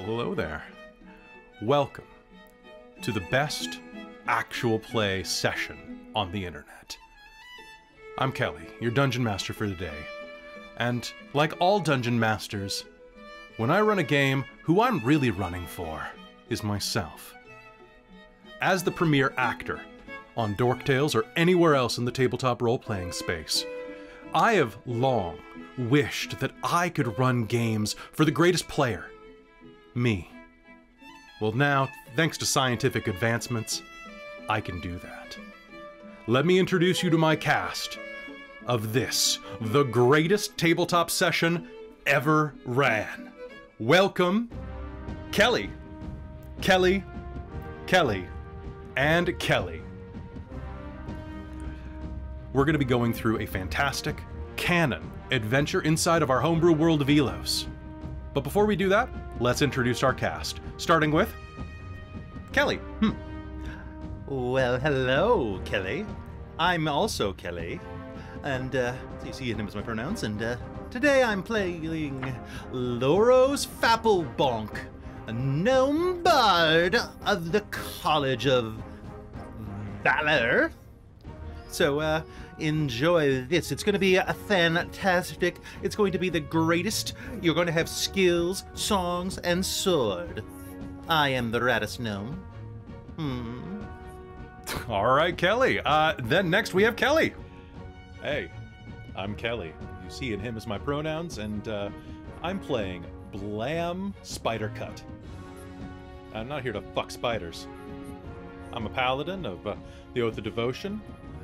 Hello there. Welcome to the best actual play session on the internet. I'm Kelly, your dungeon master for the day. And like all dungeon masters, when I run a game, who I'm really running for is myself. As the premier actor on Dork Tales or anywhere else in the tabletop role-playing space, I have long wished that I could run games for the greatest player, me. Well now, thanks to scientific advancements, I can do that. Let me introduce you to my cast of this, the greatest tabletop session ever ran. Welcome, Kelly, Kelly, Kelly, and Kelly. We're going to be going through a fantastic, canon adventure inside of our homebrew world of Elos. But before we do that, let's introduce our cast, starting with Kelly. Well, hello, Kelly. I'm also Kelly, and you see him as my pronouns, and today I'm playing Loros Fapplebonk, a gnome bard of the College of Valor. So, enjoy this. It's going to be a fantastic. It's going to be the greatest. You're going to have skills, songs, and sword. I am the raddest gnome. All right, Kelly. Then next we have Kelly. Hey, I'm Kelly. You see in him as my pronouns, and I'm playing Blam Spidercut. I'm not here to fuck spiders. I'm a paladin of the Oath of Devotion,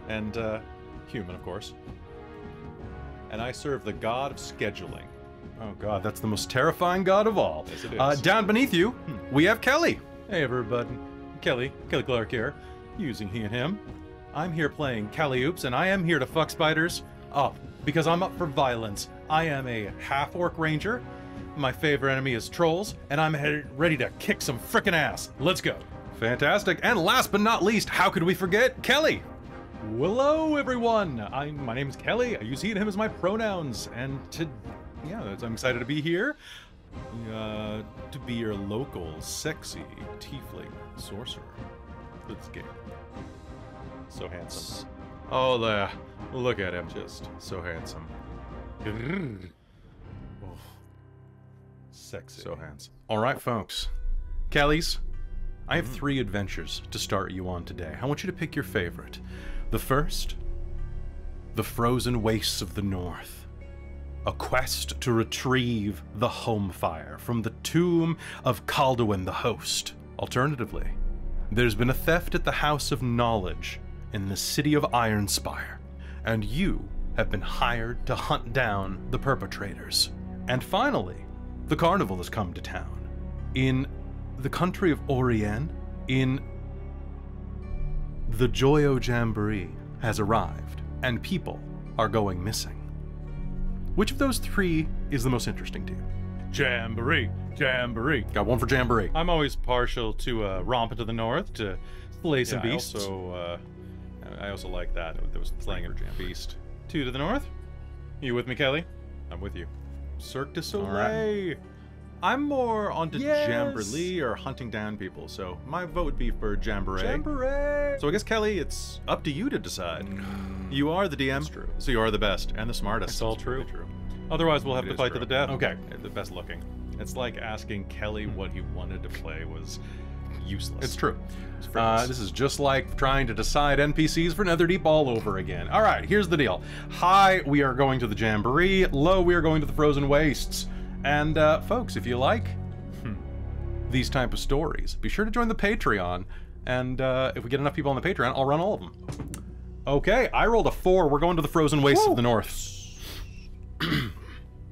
and human, of course. And I serve the god of scheduling. Oh god, that's the most terrifying god of all. Yes, it is. Down beneath you, we have Kelly. Hey everybody, Kelly Clark here, using he and him. I'm here playing Kelly Oops, and I am here to fuck spiders up, because I'm up for violence. I am a half-orc ranger. My favorite enemy is trolls, and I'm ready to kick some frickin' ass. Let's go. Fantastic, and last but not least, how could we forget Kelly? Hello everyone, my name is Kelly. I use he and him as my pronouns, and I'm excited to be here. To be your local, sexy, tiefling sorcerer for this game. So handsome. Oh, look at him, just so handsome. Oh, sexy. So handsome. All right, folks. Kellys, I have 3 adventures to start you on today. I want you to pick your favorite. The first, the frozen wastes of the north. A quest to retrieve the home fire from the tomb of Calduin the host. Alternatively, there's been a theft at the House of Knowledge in the city of Ironspire, and you have been hired to hunt down the perpetrators. And finally, the carnival has come to town. In the country of Orien, in the Joyo Jamboree has arrived, and people are going missing. Which of those 3 is the most interesting to you? Jamboree. Got one for Jamboree. I'm always partial to Romp into the North, to slay some beasts. I also like that. There was slaying a beast. 2 to the north. You with me, Kelly? I'm with you. Cirque du Soleil. Right. I'm more onto Jamboree or hunting down people, so my vote would be for Jamboree. So I guess, Kelly, it's up to you to decide. You are the DM, that's true. So you are the best and the smartest. It's all true. Otherwise, we'll have to fight to the death. Okay. The best looking. It's like asking Kelly what he wanted to play was useless. It's true. This is just like trying to decide NPCs for Netherdeep all over again. All right, here's the deal. High, we are going to the Jamboree. Low, we are going to the Frozen Wastes. And folks, if you like these type of stories, be sure to join the Patreon. And if we get enough people on the Patreon, I'll run all of them. Okay, I rolled a 4. We're going to the Frozen Wastes of the North.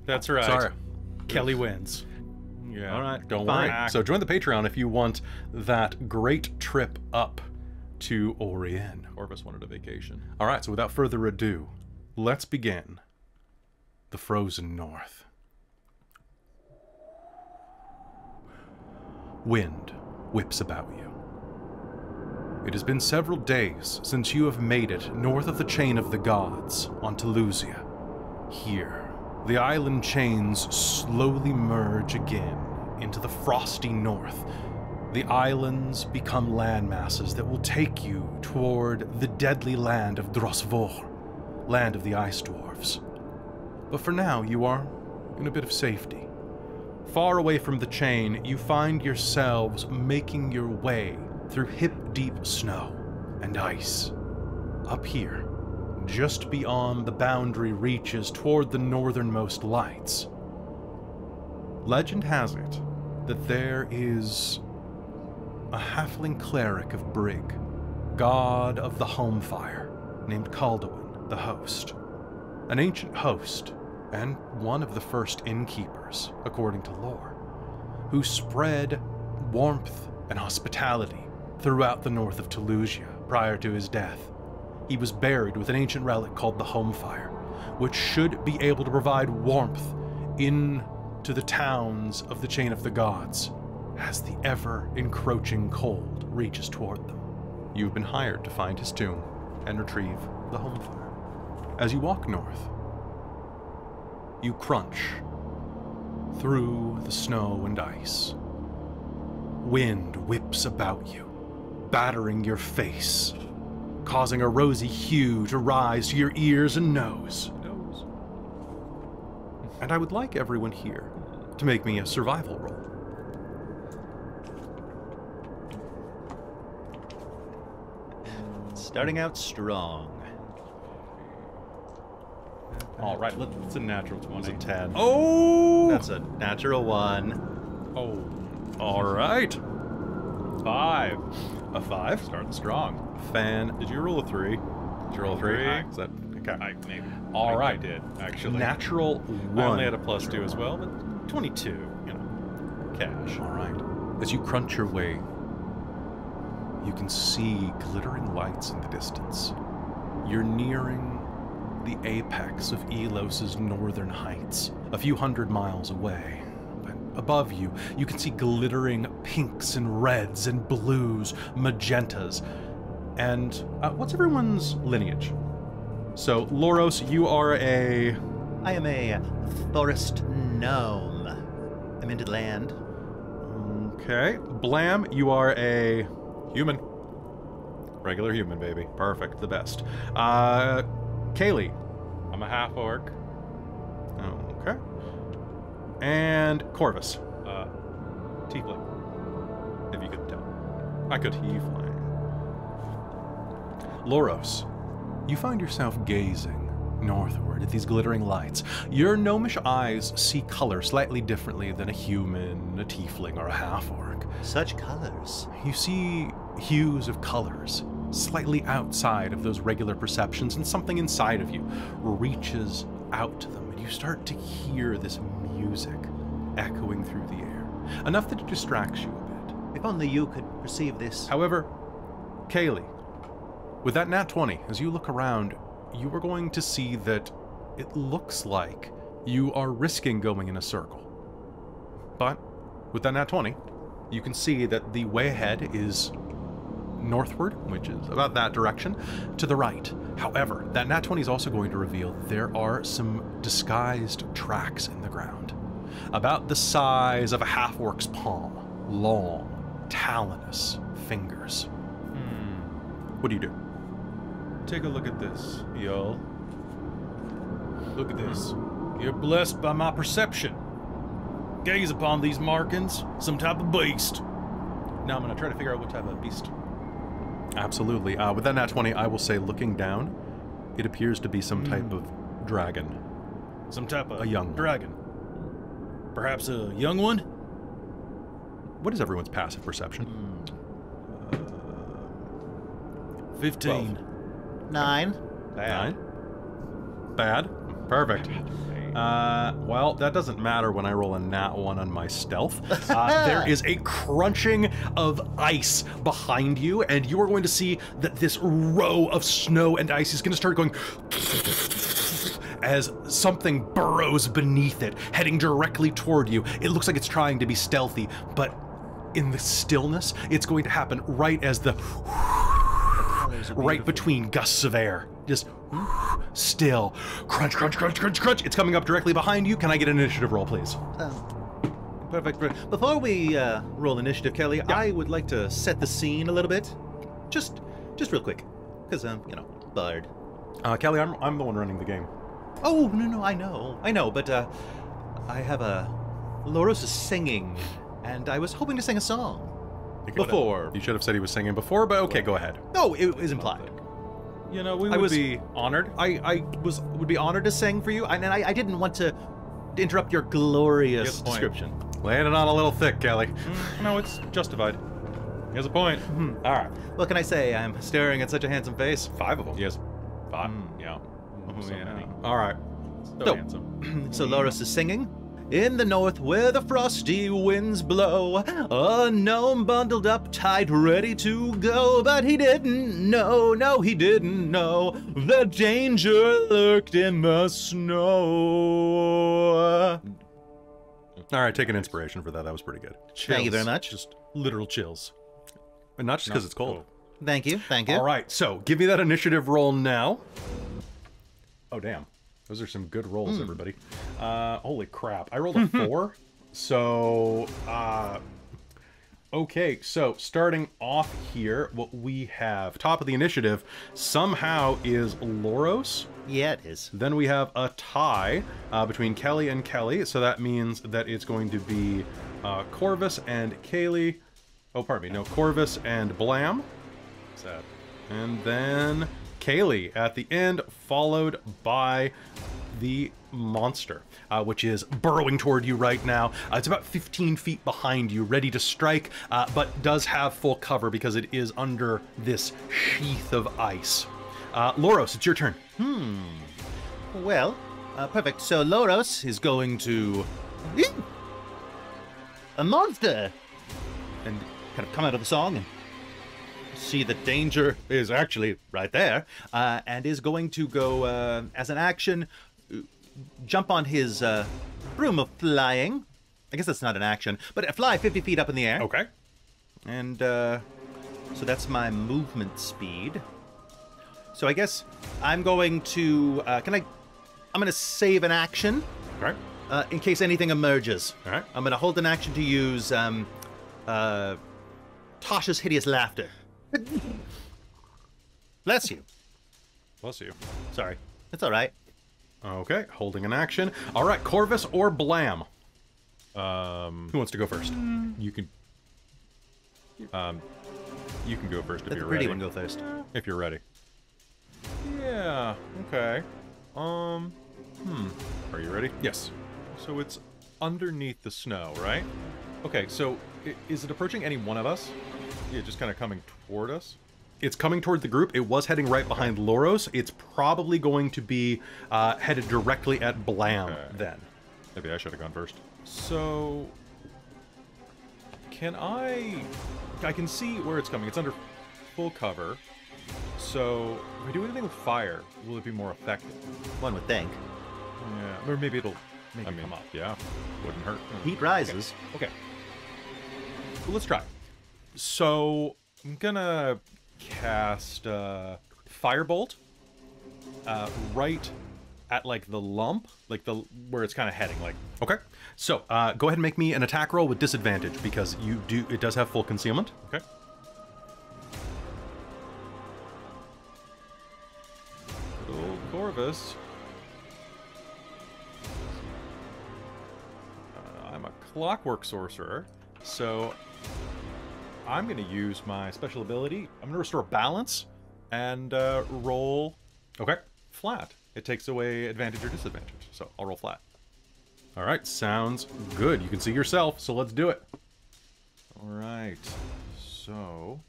That's right. Sorry. Kelly wins. Yeah. All right, don't worry. So join the Patreon if you want that great trip up to Orien. Orvis wanted a vacation. All right, so without further ado, let's begin the Frozen North. Wind whips about you. It has been several days since you have made it north of the chain of the gods on Telusia. Here, the island chains slowly merge again into the frosty north. The islands become landmasses that will take you toward the deadly land of Drosvor, land of the ice dwarves. But for now, you are in a bit of safety. Far away from the chain, you find yourselves making your way through hip-deep snow and ice. Up here, just beyond the boundary reaches toward the northernmost lights. Legend has it that there is a halfling cleric of Brigg, god of the home fire, named Calduin, the host. An ancient host, and one of the first innkeepers, according to lore, who spread warmth and hospitality throughout the north of Telusia prior to his death. He was buried with an ancient relic called the home fire, which should be able to provide warmth into the towns of the Chain of the Gods as the ever-encroaching cold reaches toward them. You've been hired to find his tomb and retrieve the home fire. As you walk north, you crunch through the snow and ice. Wind whips about you, battering your face, causing a rosy hue to rise to your ears and nose. And I would like everyone here to make me a survival roll. Starting out strong. All right, it's a natural 20. It's a 10. Oh! That's a natural 1. Oh. All right. 5. A 5? Starting strong. Did you roll a 3? Did you roll a 3? Is that okay? Maybe. All right. I did, actually. Natural 1. I only had a +2 as well, but 22, you know, cash. All right. As you crunch your way, you can see glittering lights in the distance. You're nearing the apex of Elos's northern heights, a few hundred miles away. But above you, you can see glittering pinks and reds and blues, magentas. And what's everyone's lineage? So, Loros, you are a... I am a forest gnome. I'm into land. Okay. Blam, you are a human. Regular human, baby. Perfect. The best. Kaylee. I'm a half-orc. Okay. And Corvus. Tiefling. If you could tell. I could tiefling. Loros, you find yourself gazing northward at these glittering lights. Your gnomish eyes see color slightly differently than a human, a tiefling, or a half-orc. Such colors. You see hues of colors slightly outside of those regular perceptions, and something inside of you reaches out to them, and you start to hear this music echoing through the air, enough that it distracts you a bit. If only you could perceive this. However, Kaylee, with that nat 20, as you look around, you are going to see that it looks like you are risking going in a circle. But with that nat 20, you can see that the way ahead is northward, which is about that direction, to the right. However, that nat 20 is also going to reveal there are some disguised tracks in the ground, about the size of a half-orc's palm, long, talonous fingers. What do you do? Take a look at this, y'all. Look at this. You're blessed by my perception. Gaze upon these markings, some type of beast. Now I'm going to try to figure out what type of beast. Absolutely. With that nat 20, I will say, looking down, it appears to be some type of dragon. Some type of a young dragon. Perhaps a young one? What is everyone's passive perception? 15. 9. Bad. 9? Bad? Perfect. Well, that doesn't matter when I roll a nat 1 on my stealth. There is a crunching of ice behind you, and you are going to see that this row of snow and ice is going to start going as something burrows beneath it, heading directly toward you. It looks like it's trying to be stealthy, but in the stillness, it's going to happen right as the right between gusts of air. Just still. Crunch, crunch, crunch, crunch, crunch. It's coming up directly behind you. Can I get an initiative roll, please? Perfect. Before we roll initiative, Kelly, I would like to set the scene a little bit. Just real quick. Because, you know, bard. Kelly, I'm the one running the game. Oh, no, I know, but, I have Loros is singing, and I was hoping to sing a song. Before. You should have said he was singing before, but okay, go ahead. No, it was implied. You know, we would be honored. I would be honored to sing for you, and I didn't want to interrupt your glorious description. Laying it on a little thick, Kelly. No, it's justified. He has a point. All right. What can I say? I'm staring at such a handsome face. 5 of them. Yes. 5. Yeah. So yeah. many. All right. So handsome. So Loros is singing. In the north where the frosty winds blow, a gnome bundled up tight, ready to go. But he didn't know, no, he didn't know, the danger lurked in the snow. All right, take an inspiration for that. That was pretty good. Chills. Thank you very much. Just literal chills. And not just because it's cold. Thank you. All right, so give me that initiative roll now. Oh, damn. Those are some good rolls, everybody. Holy crap. I rolled a 4. So, okay, so starting off here, what we have, top of the initiative, somehow is Loros. Yeah, it is. Then we have a tie between Kelly and Kelly, so that means that it's going to be Corvus and Kaylee. Oh, pardon me, no, Corvus and Blam. Sad. And then Kaylee at the end, followed by the monster, which is burrowing toward you right now. It's about 15 feet behind you, ready to strike, but does have full cover because it is under this sheath of ice. Loros, it's your turn. Well, perfect. So Loros is going to... a monster! And kind of come out of the song and see the danger is actually right there, and is going to go, as an action, jump on his broom of flying. I guess that's not an action, but fly 50 feet up in the air. Okay. And so that's my movement speed. So I guess I'm going to, I'm going to save an action. All right. In case anything emerges. All right. I'm going to hold an action to use Tasha's Hideous Laughter. Bless you. Bless you. Sorry. It's all right. Okay, holding an action. All right, Corvus or Blam? Who wants to go first? You can go first if Let you're the pretty ready. one go first. If you're ready. Yeah. Okay. Are you ready? Yes. So it's underneath the snow, right? Okay. So is it approaching any one of us? Yeah, just kind of coming toward us. It's coming toward the group. It was heading right behind Loros. It's probably going to be headed directly at Blam then. Maybe I should have gone first. So, can I can see where it's coming. It's under full cover. So, if we do anything with fire, will it be more effective? One would think. Yeah, or maybe it'll come up. Yeah, wouldn't hurt. Heat rises. Okay. Well, let's try. So, I'm gonna cast Firebolt right at like the lump, like the where it's kind of heading. Like, Okay. So go ahead and make me an attack roll with disadvantage because it does have full concealment. okay. Good old Corvus. I'm a clockwork sorcerer, so I'm going to use my special ability. I'm going to restore balance and roll flat. It takes away advantage or disadvantage, so I'll roll flat. All right, sounds good. You can see yourself, so let's do it. All right, so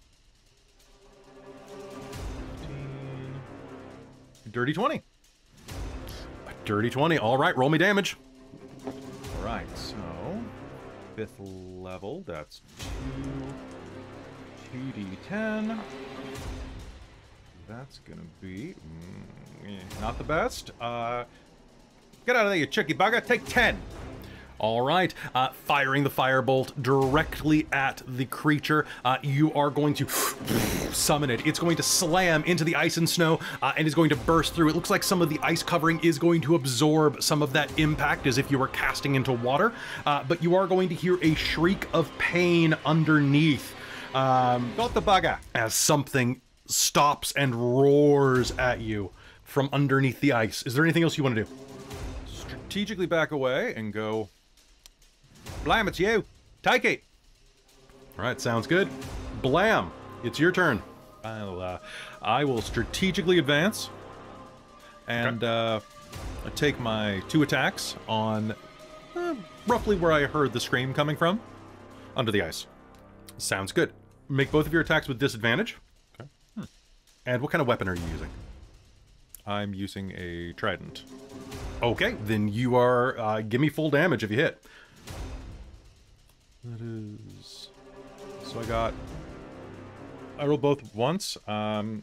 15, dirty 20. A dirty 20. All right, roll me damage. All right, so 5th level, that's 2d10. That's gonna be not the best. Get out of there, you tricky bugger. Take 10. All right, firing the firebolt directly at the creature. You are going to summon it. It's going to slam into the ice and snow and is going to burst through. It looks like some of the ice covering is going to absorb some of that impact as if you were casting into water, but you are going to hear a shriek of pain underneath. Got the bugger. As something stops and roars at you from underneath the ice. Is there anything else you want to do? Strategically back away and go, Blam, it's you. Take it. All right, sounds good. Blam, it's your turn. I will strategically advance and take my 2 attacks on roughly where I heard the scream coming from, under the ice. Sounds good. Make both of your attacks with disadvantage. Okay. And what kind of weapon are you using? I'm using a trident. Okay, then you are, give me full damage if you hit. That is... So I rolled both once. 8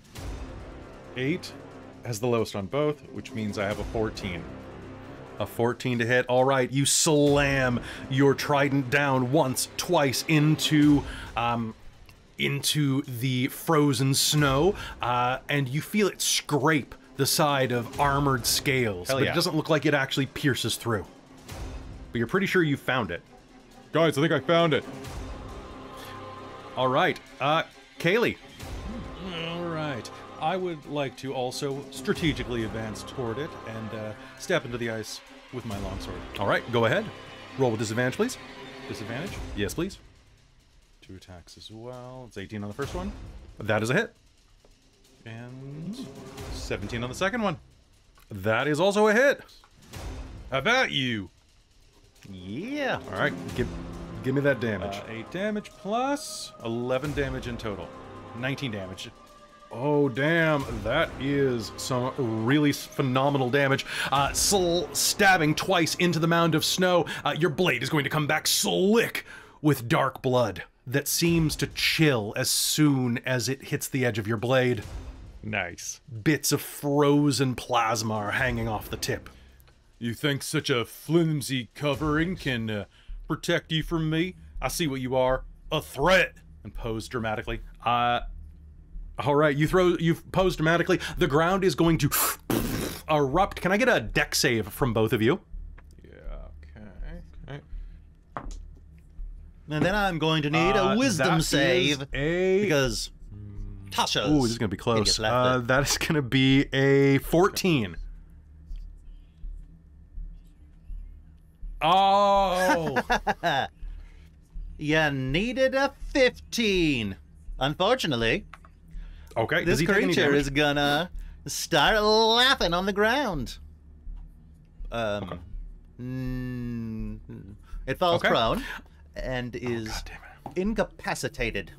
has the lowest on both, which means I have a 14. A 14 to hit. All right, you slam your trident down once, twice into the frozen snow, and you feel it scrape the side of armored scales, but it doesn't look like it actually pierces through. But you're pretty sure you found it. Guys, I think I found it. All right, Kaylee. All right. I would like to also strategically advance toward it and step into the ice with my longsword. All right, go ahead. Roll with disadvantage, please. Disadvantage? Yes, please. 2 attacks as well. It's 18 on the first one. That is a hit. And 17 on the second one. That is also a hit. How about you? Yeah. All right, give me that damage. 8 damage plus 11 damage in total. 19 damage. Oh, damn. That is some really phenomenal damage. Stabbing twice into the mound of snow, your blade is going to come back slick with dark blood that seems to chill as soon as it hits the edge of your blade. Nice. Bits of frozen plasma are hanging off the tip. You think such a flimsy covering can protect you from me? I see what you are. A threat. And pose dramatically. All right, you've posed dramatically. The ground is going to erupt. Can I get a deck save from both of you? Yeah, okay. And then I'm going to need a wisdom save because Tasha's. Ooh, this is going to be close. That is going to be a 14. Oh! You needed a 15. Unfortunately, okay. This creature is gonna start laughing on the ground. It falls prone and is incapacitated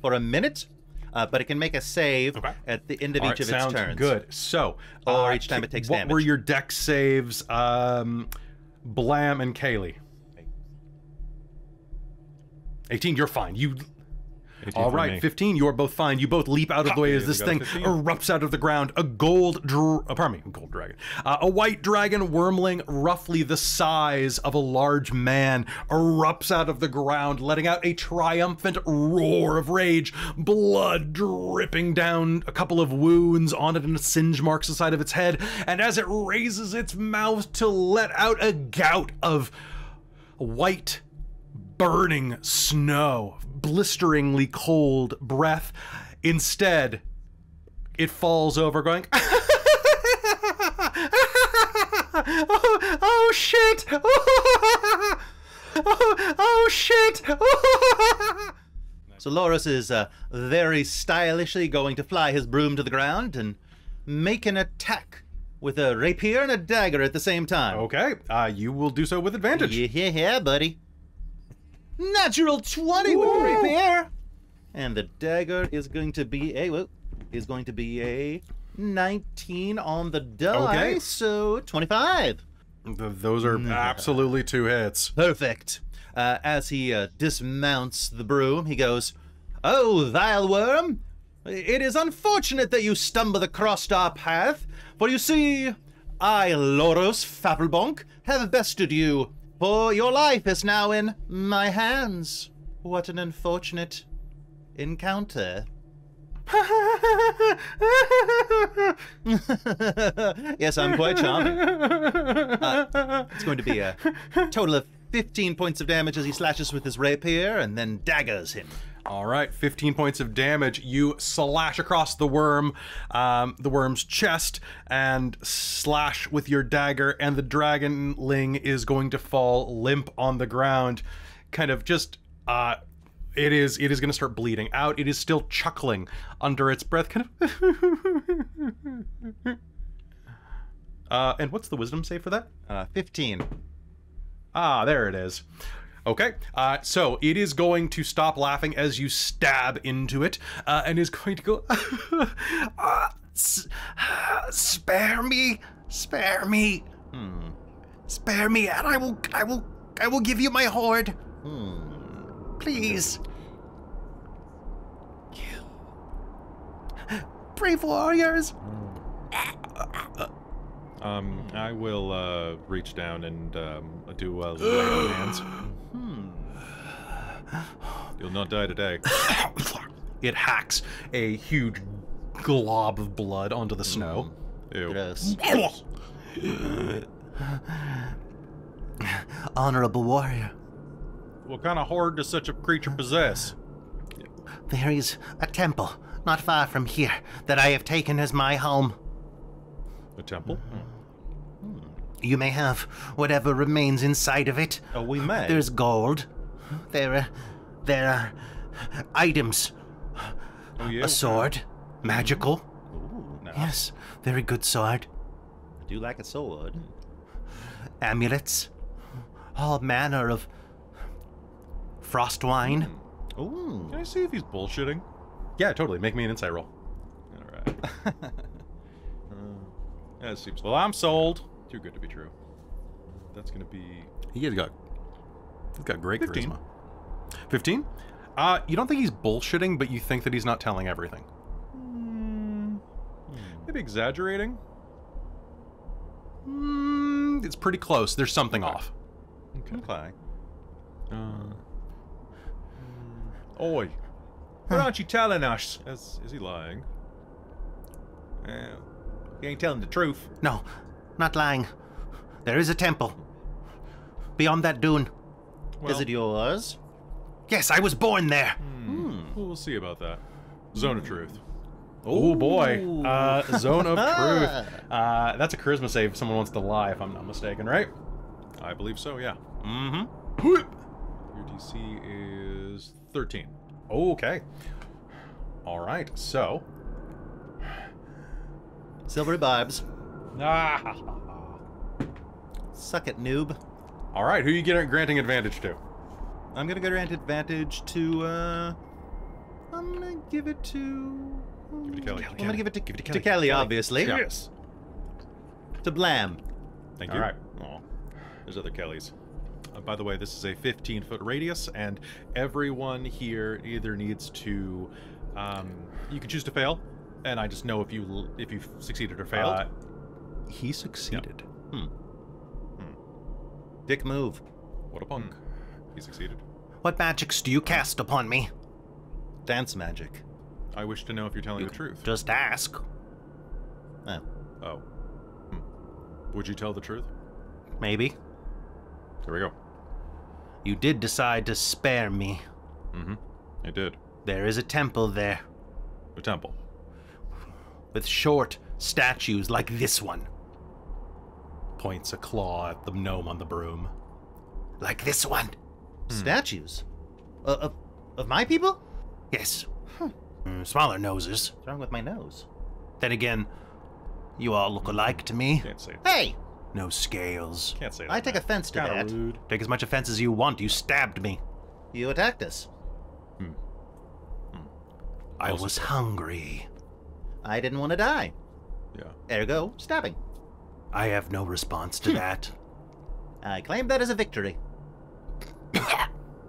for a minute, but it can make a save at the end of each of its turns. Sounds good. So, or each time it takes damage. What were your deck saves, Blam and Kaylee? 18, you're fine. All right, 15, you are both fine. You both leap out of the way as this thing erupts out of the ground. A gold dragon. A white dragon wormling roughly the size of a large man erupts out of the ground, letting out a triumphant roar of rage, blood dripping down a couple of wounds on it and singe marks the side of its head. And as it raises its mouth to let out a gout of white burning snow, blisteringly cold breath, instead it falls over going oh shit, oh shit. So Loris is very stylishly going to fly his broom to the ground and make an attack with a rapier and a dagger at the same time. Okay, you will do so with advantage. Yeah, buddy. Natural 20 with the rapier, and the dagger is going to be a 19 on the die. Okay. So 25. Those are absolutely 2 hits. Perfect. As he dismounts the broom, he goes, "Oh, vile worm, it is unfortunate that you stumbled across our path, for you see, I, Loros Fabelbonk, have bested you For your life is now in my hands. What an unfortunate encounter. Yes, I'm quite charming. It's going to be a total of 15 points of damage as he slashes with his rapier and then daggers him. All right, 15 points of damage. You slash across the worm's chest, and slash with your dagger, and the dragonling is going to fall limp on the ground. Kind of just, it is going to start bleeding out. It is still chuckling under its breath, kind of. And what's the wisdom save for that? 15. Ah, there it is. Okay, so it is going to stop laughing as you stab into it, and is going to go, spare me, spare me, spare me, and I will give you my hoard. Please. Brave warriors. I will reach down and do a lay on hands. You'll not die today. It hacks a huge glob of blood onto the snow. Ew. Gross. Honorable warrior, What kind of hoard does such a creature possess? there is a temple not far from here that I have taken as my home. A temple? You may have whatever remains inside of it. Oh, we may. There's gold. There are items. Oh, yeah? A sword. Magical. Ooh, no. Yes, very good sword. I do like a sword. Amulets. All manner of frost wine. Ooh. Can I see if he's bullshitting? Yeah, totally. Make me an insight roll. Alright. That seems... Well, I'm sold. Too good to be true. That's gonna be... He's got great 15. charisma. 15? You don't think he's bullshitting, but you think that he's not telling everything. Maybe exaggerating? It's pretty close. There's something off. Okay. Oi. What aren't you telling us? Is he lying? He ain't telling the truth. No, not lying. There is a temple. Beyond that dune. Well, Is it yours? Yes, I was born there. We'll see about that. Zone of truth. Oh boy. Zone of truth. That's a charisma save if someone wants to lie, if I'm not mistaken, right? I believe so, yeah. Mm-hmm. Your DC is 13. Okay. All right, so... Silvery barbs. Ah. Suck it, noob. All right, who you granting advantage to? I'm gonna grant advantage to, I'm gonna give it to... Give it to Kelly. I'm gonna give it to, Give it to to Kelly. Kelly, obviously. Yeah. Yes. To Blam. Thank you. All right. Aw, there's other Kellys. By the way, this is a 15-foot radius, and everyone here either needs to... you can choose to fail, and I just know if you've succeeded or failed. He succeeded. Dick move. What a punk. He succeeded. What magics do you cast upon me? Dance magic. I wish to know if you're telling the truth. Just ask. Oh. Oh. Would you tell the truth? Maybe. Here we go. You did decide to spare me. I did. There is a temple there, The temple. with short statues like this one. Points a claw at the gnome on the broom. Like this one. Statues? Of my people? Yes. Smaller noses. What's wrong with my nose? Then again, you all look alike to me. Can't say it. Hey! No scales. Can't say that. I take offense to Kinda that. rude. Take as much offense as you want. You stabbed me. You attacked us. I was hungry. I didn't want to die. Yeah. Ergo, stabbing. I have no response to that. I claim that as a victory.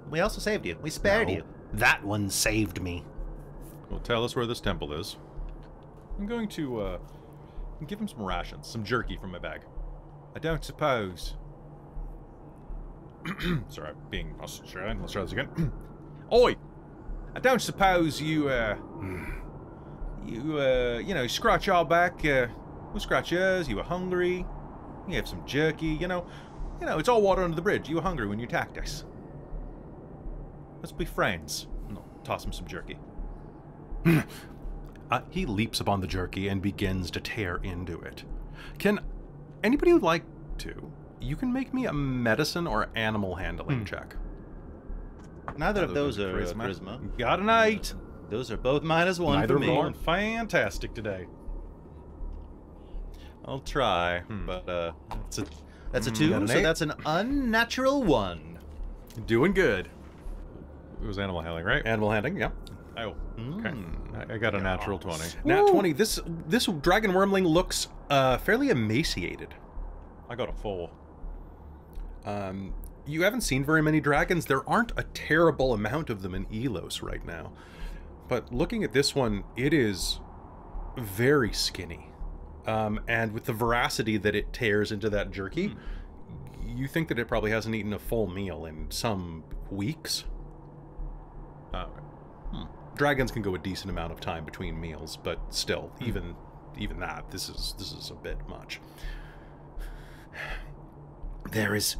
We also saved you. We spared No, you. That one saved me. Well, tell us where this temple is. I'm going to, give him some rations, some jerky from my bag. I don't suppose. Sorry, being Australian. Let's try this again. Oi! I don't suppose you, you know, scratch our back, we'll scratch yours, you were hungry, you have some jerky, you know, it's all water under the bridge. You were hungry when you attacked us. Let's be friends. And I'll toss him some jerky. He leaps upon the jerky and begins to tear into it. Can anybody who'd like to, you can make me a medicine or animal handling check. Neither of those are charisma. Got an 8. Those are both -1 Neither for me. of them. Fantastic today. I'll try, but that's a 2, got an so 8. that's an unnatural 1. Doing good. It was animal handling, right? Animal handling, yeah. Oh, okay. I got a natural 20. Nat 20. This dragon wormling looks fairly emaciated. I got a 4. You haven't seen very many dragons. There aren't a terrible amount of them in Elos right now. But looking at this one, it is very skinny. And with the voracity that it tears into that jerky, you think that it probably hasn't eaten a full meal in some weeks. Dragons can go a decent amount of time between meals, but still, even that, this is a bit much. There is...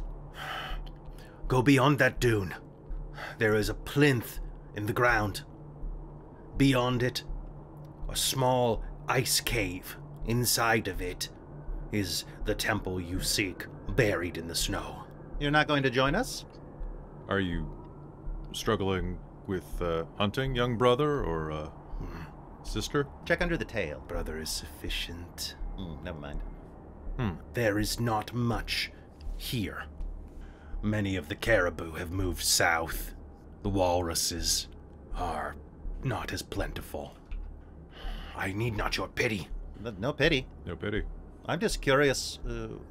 Go beyond that dune. There is a plinth in the ground. Beyond it, a small ice cave. Inside of it is the temple you seek, buried in the snow. You're not going to join us? Are you struggling with hunting, young brother, or sister? Check under the tail. Brother is sufficient. Never mind. There is not much here. Many of the caribou have moved south. The walruses are not as plentiful. I need not your pity. No pity. No pity. I'm just curious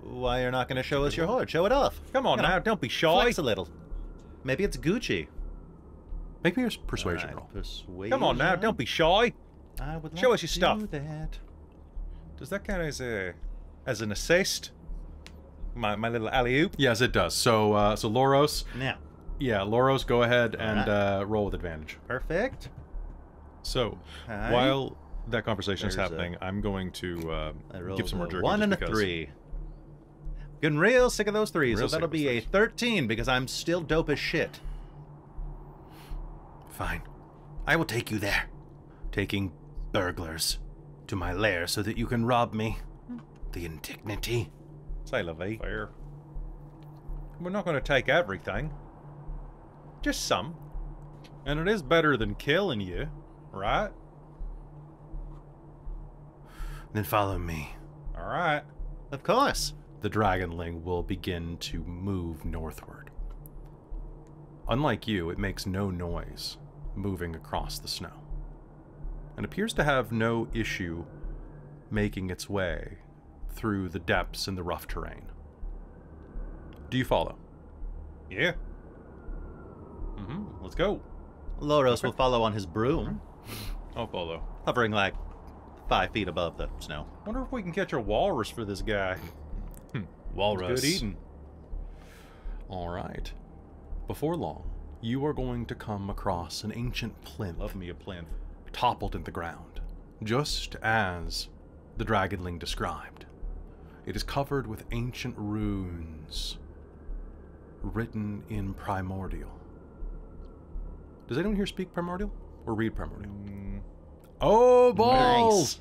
why you're not going to show us your hoard. Show it off. Come on now, don't be shy. Flex a little. Maybe it's Gucci. Make me a persuasion Alright, roll. Persuasion. Come on now, don't be shy. I would Show like us your to stuff. do that. Does that count as an assist? My little alley-oop? Yes, it does. So Loros, Now, yeah, Loros, go ahead and Alright. roll with advantage. perfect. So, Hi. while that conversation is There's happening, I'm going to I rolled give some more a jerky. 1 just and a because. 3. Getting real sick of those 3s, Real so sick that'll of be those a 13 because I'm still dope as shit. Fine. I will take you there. Taking burglars to my lair so that you can rob me. The indignity. Say, Lovey. Fair. We're not going to take everything. Just some. And it is better than killing you, right? Then follow me. All right. Of course. The dragonling will begin to move northward. Unlike you, it makes no noise moving across the snow, and appears to have no issue making its way through the depths and the rough terrain. Do you follow? Yeah. Let's go. Loros will follow on his broom, I'll follow. hovering like 5 feet above the snow. Wonder if we can catch a walrus for this guy. Walrus. Good eating. All right. Before long, you are going to come across an ancient plinth Love me a plinth. toppled in the ground, just as the dragonling described. It is covered with ancient runes written in primordial. Does anyone here speak primordial or read primordial? Oh, balls! Nice.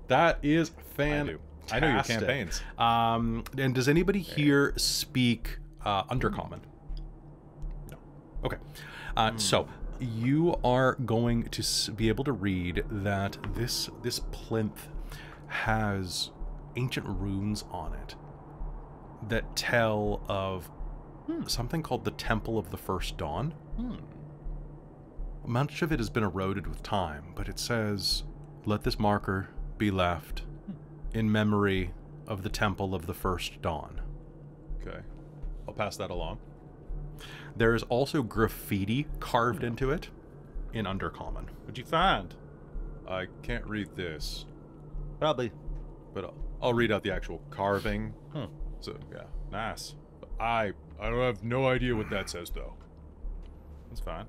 That is I fantastic. do. I know your campaigns. And does anybody here speak Undercommon? No. Okay. So you are going to be able to read that this plinth has ancient runes on it that tell of something called the Temple of the First Dawn. Much of it has been eroded with time, but it says, "Let this marker be left in memory of the Temple of the First Dawn." Okay. I'll pass that along. There is also graffiti carved into it in Undercommon. What'd you find? I can't read this, Probably. but I'll read out the actual carving. So, yeah, nice. I I don't have no idea what that says, though. That's fine.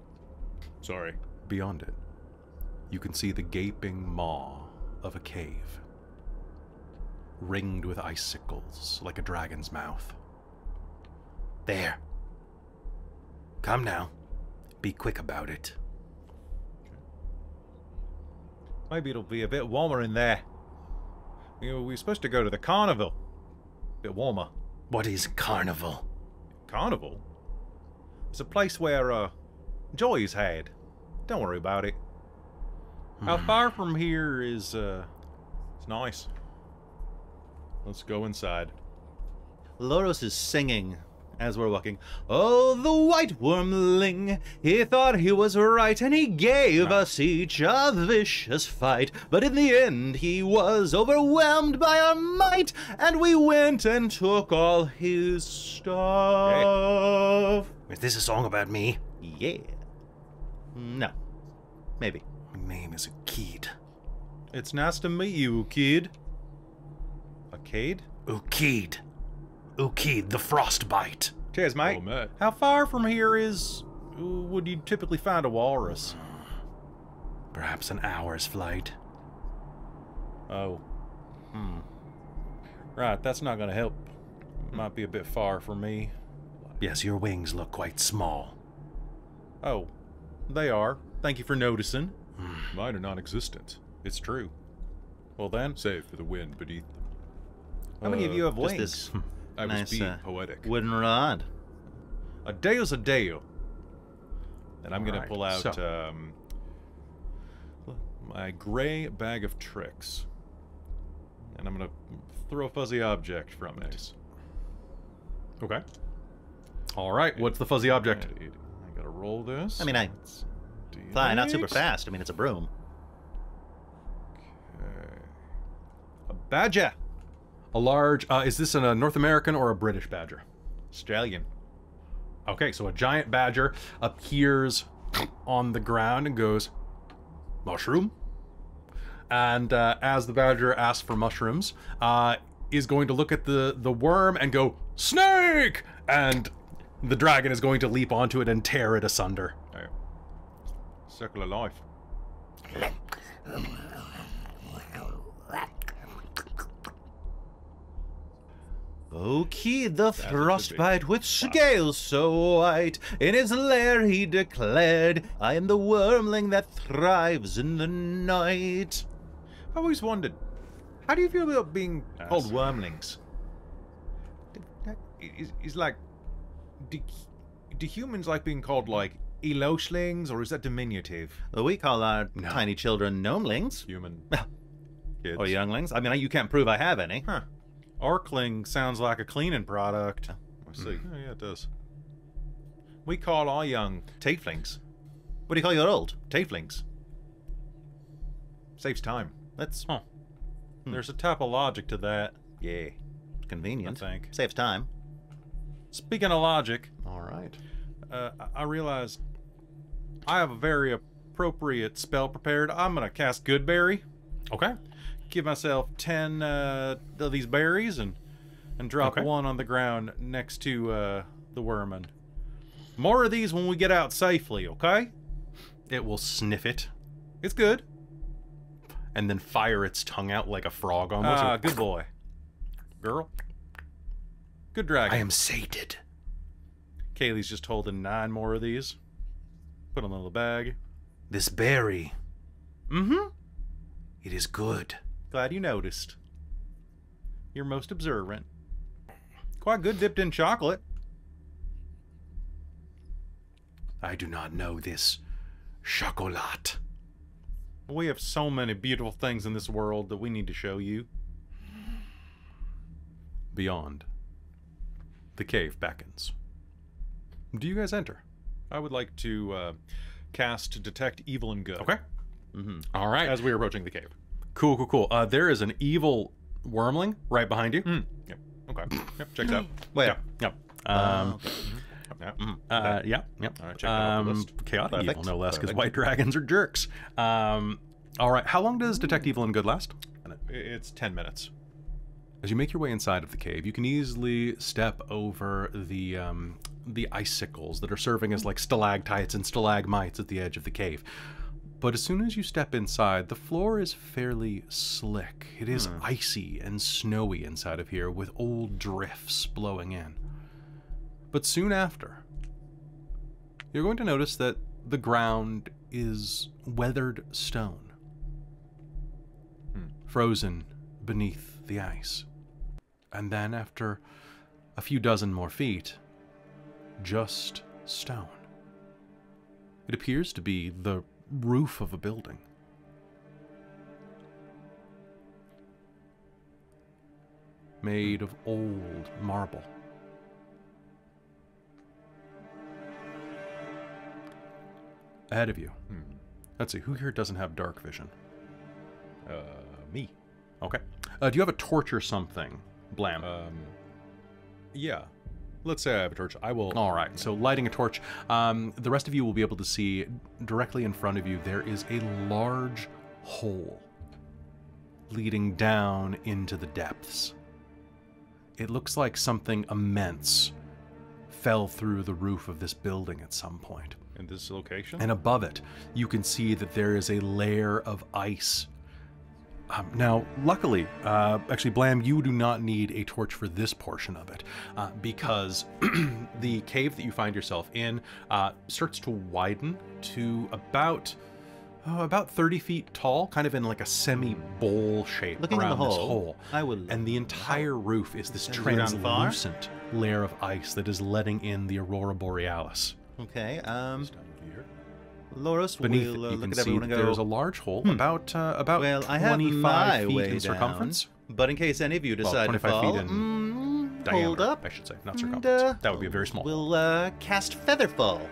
Sorry. Beyond it, you can see the gaping maw of a cave, ringed with icicles like a dragon's mouth. There. Come now. Be quick about it. Maybe it'll be a bit warmer in there. You know, we're supposed to go to the carnival. Bit warmer. What is carnival? Carnival? It's a place where, joy is had. Don't worry about it. How far from here is, it's nice. Let's go inside. Loros is singing as we're walking. Oh, the white wormling, he thought he was right, and he gave us each a vicious fight. But in the end, he was overwhelmed by our might, and we went and took all his stuff. Is this a song about me? Yeah. No. Maybe. My name is Ukid. It's nice to meet you, kid. A kid? Ukid. Ukid, the frostbite. Cheers, mate. Oh, mate. How far from here would you typically find a walrus? Perhaps an hour's flight. Oh. Right, that's not gonna help. Might be a bit far for me. Yes, your wings look quite small. Oh, they are. Thank you for noticing. Mine are non-existent. It's true. Well then, save for the wind beneath them. How many of you have Just wings? this I was nice, being poetic. wooden rod. A deo's a deo. And I'm gonna Alright, pull out so- my gray bag of tricks. And I'm gonna throw a fuzzy object from it. Okay. All right, what's the fuzzy object? I gotta roll this. I mean, Let's fly, not super D8. fast. I mean, it's a broom. Okay. A badger. A large, is this a North American or a British badger? Australian. Okay, so a giant badger appears on the ground and goes, mushroom? And as the badger asks for mushrooms, is going to look at the worm and go, snake! And the dragon is going to leap onto it and tear it asunder. Oh. Circle of life. Oh, Kid, the it should be. frostbite with scales so white. In his lair he declared, I am the wormling that thrives in the night. I've always wondered, how do you feel about being called Yes. wormlings? Is like, do humans like being called like eloshlings, or is that diminutive? Well, we call our tiny children gnomelings. Human kids. Or younglings. I mean, you can't prove I have any. Huh. Arkling sounds like a cleaning product. I see. Oh, yeah, it does. We call our young tieflings. What do you call your old? Tafelings. Saves time. That's There's a type of logic to that. yeah, convenient. I think. Saves time. Speaking of logic, All right. I realized I have a very appropriate spell prepared. I'm gonna cast Goodberry. Okay. Give myself 10 of these berries and drop Okay. one on the ground next to the worm. More of these when we get out safely, okay? It will sniff it It's good. and then fire its tongue out like a frog almost. Ah, good boy. Girl. Good dragon. I am sated. Kaylee's just holding 9 more of these. Put them in the bag. This berry, Mm-hmm. it is good. Glad you noticed. You're most observant. Quite good dipped in chocolate. I do not know this chocolat. We have so many beautiful things in this world that we need to show you. Beyond, the cave beckons. Do you guys enter? I would like to cast Detect Evil and Good. Okay. All right. As we are approaching the cave. Cool. There is an evil wormling right behind you. Yep. Okay. Yep. Checks out. Wait. Yep. Yep. Yep. All right. Check that off the list. Chaotic Perfect. evil, no less, because Perfect. white dragons are jerks. All right. How long does Detect Evil and Good last? It's 10 minutes. As you make your way inside of the cave, you can easily step over the icicles that are serving as like stalactites and stalagmites at the edge of the cave. But as soon as you step inside, the floor is fairly slick. It is icy and snowy inside of here, with old drifts blowing in. But soon after, you're going to notice that the ground is weathered stone, frozen beneath the ice. And then after a few dozen more feet, just stone. It appears to be the roof of a building. Made of old marble. Ahead of you. Let's see, who here doesn't have dark vision? Me. Okay. Do you have a torch or something, Blam? Yeah. Let's say I have a torch. I will... All right, so lighting a torch. The rest of you will be able to see directly in front of you, there is a large hole leading down into the depths. It looks like something immense fell through the roof of this building at some point. In this location? And above it, you can see that there is a layer of ice. Now, luckily, actually, Blam, you do not need a torch for this portion of it, because the cave that you find yourself in starts to widen to about 30 feet tall, kind of in like a semi-bowl shape Looking around in the this hole, hole. I will. And the entire roof is this Send you down far? translucent layer of ice that is letting in the aurora borealis. Okay. Down here. Loros, Beneath we'll it, you look can at see everyone that and go. there's a large hole, about Well, I have 25 my feet way in circumference. down, but in case any of you decide to 25 fall, feet in hold diameter, up. I should say, not and, circumference. That would be a very small hole. We'll cast Featherfall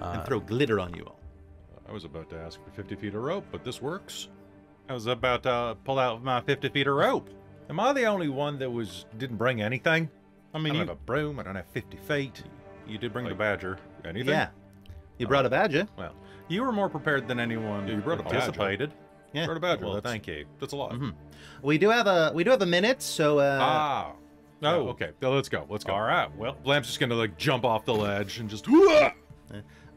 and throw glitter on you all. I was about to ask for 50 feet of rope, but this works. I was about to pull out my 50 feet of rope. Am I the only one that didn't bring anything? I mean, I don't have a broom, I don't have 50 feet. You did bring the badger. Anything? Yeah. You brought a badger. Well, you were more prepared than anyone you brought a badger. anticipated. Yeah. Brought a badger. Well, Thank you. That's a lot. We do have a minute, so Oh, okay. Now let's go. Let's go. All right. Well, Blam's just gonna like jump off the ledge and just. Loros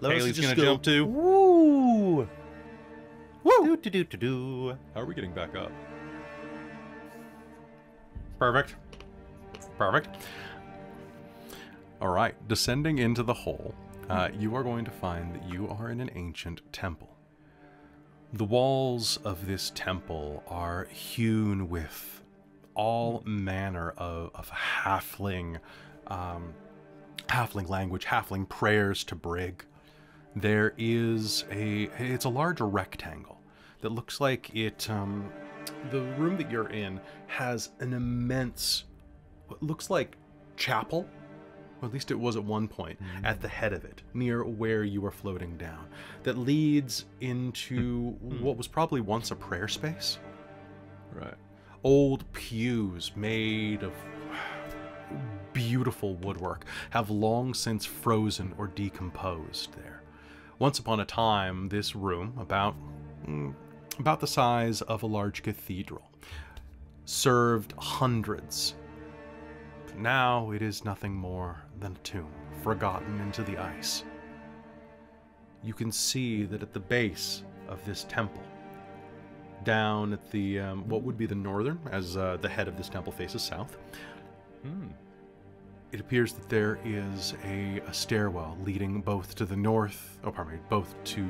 Haley's just gonna jump too. Woo! Woo! Do. How are we getting back up? Perfect. Perfect. All right, descending into the hole, you are going to find that you are in an ancient temple. The walls of this temple are hewn with all manner of halfling language, halfling prayers to Brig. There is it's a large rectangle that looks like it, the room that you're in has an immense, what looks like chapel, or at least it was at one point, at the head of it, near where you were floating down, that leads into what was probably once a prayer space. Right. Old pews made of beautiful woodwork have long since frozen or decomposed there. Once upon a time, this room, about the size of a large cathedral, served hundreds. But now it is nothing more than a tomb, forgotten into the ice. You can see that at the base of this temple, down at the what would be the northern, as the head of this temple faces south, it appears that there is a stairwell leading both to the north, both to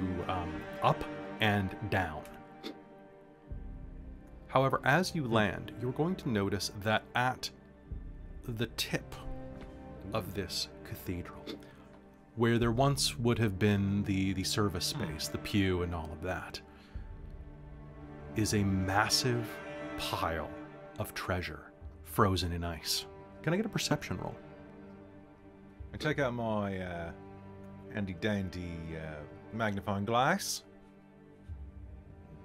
up and down. However, as you land, you're going to notice that at the tip of this cathedral, where there once would have been the service space, the pew and all of that, is a massive pile of treasure frozen in ice. Can I get a perception roll? I take out my handy-dandy magnifying glass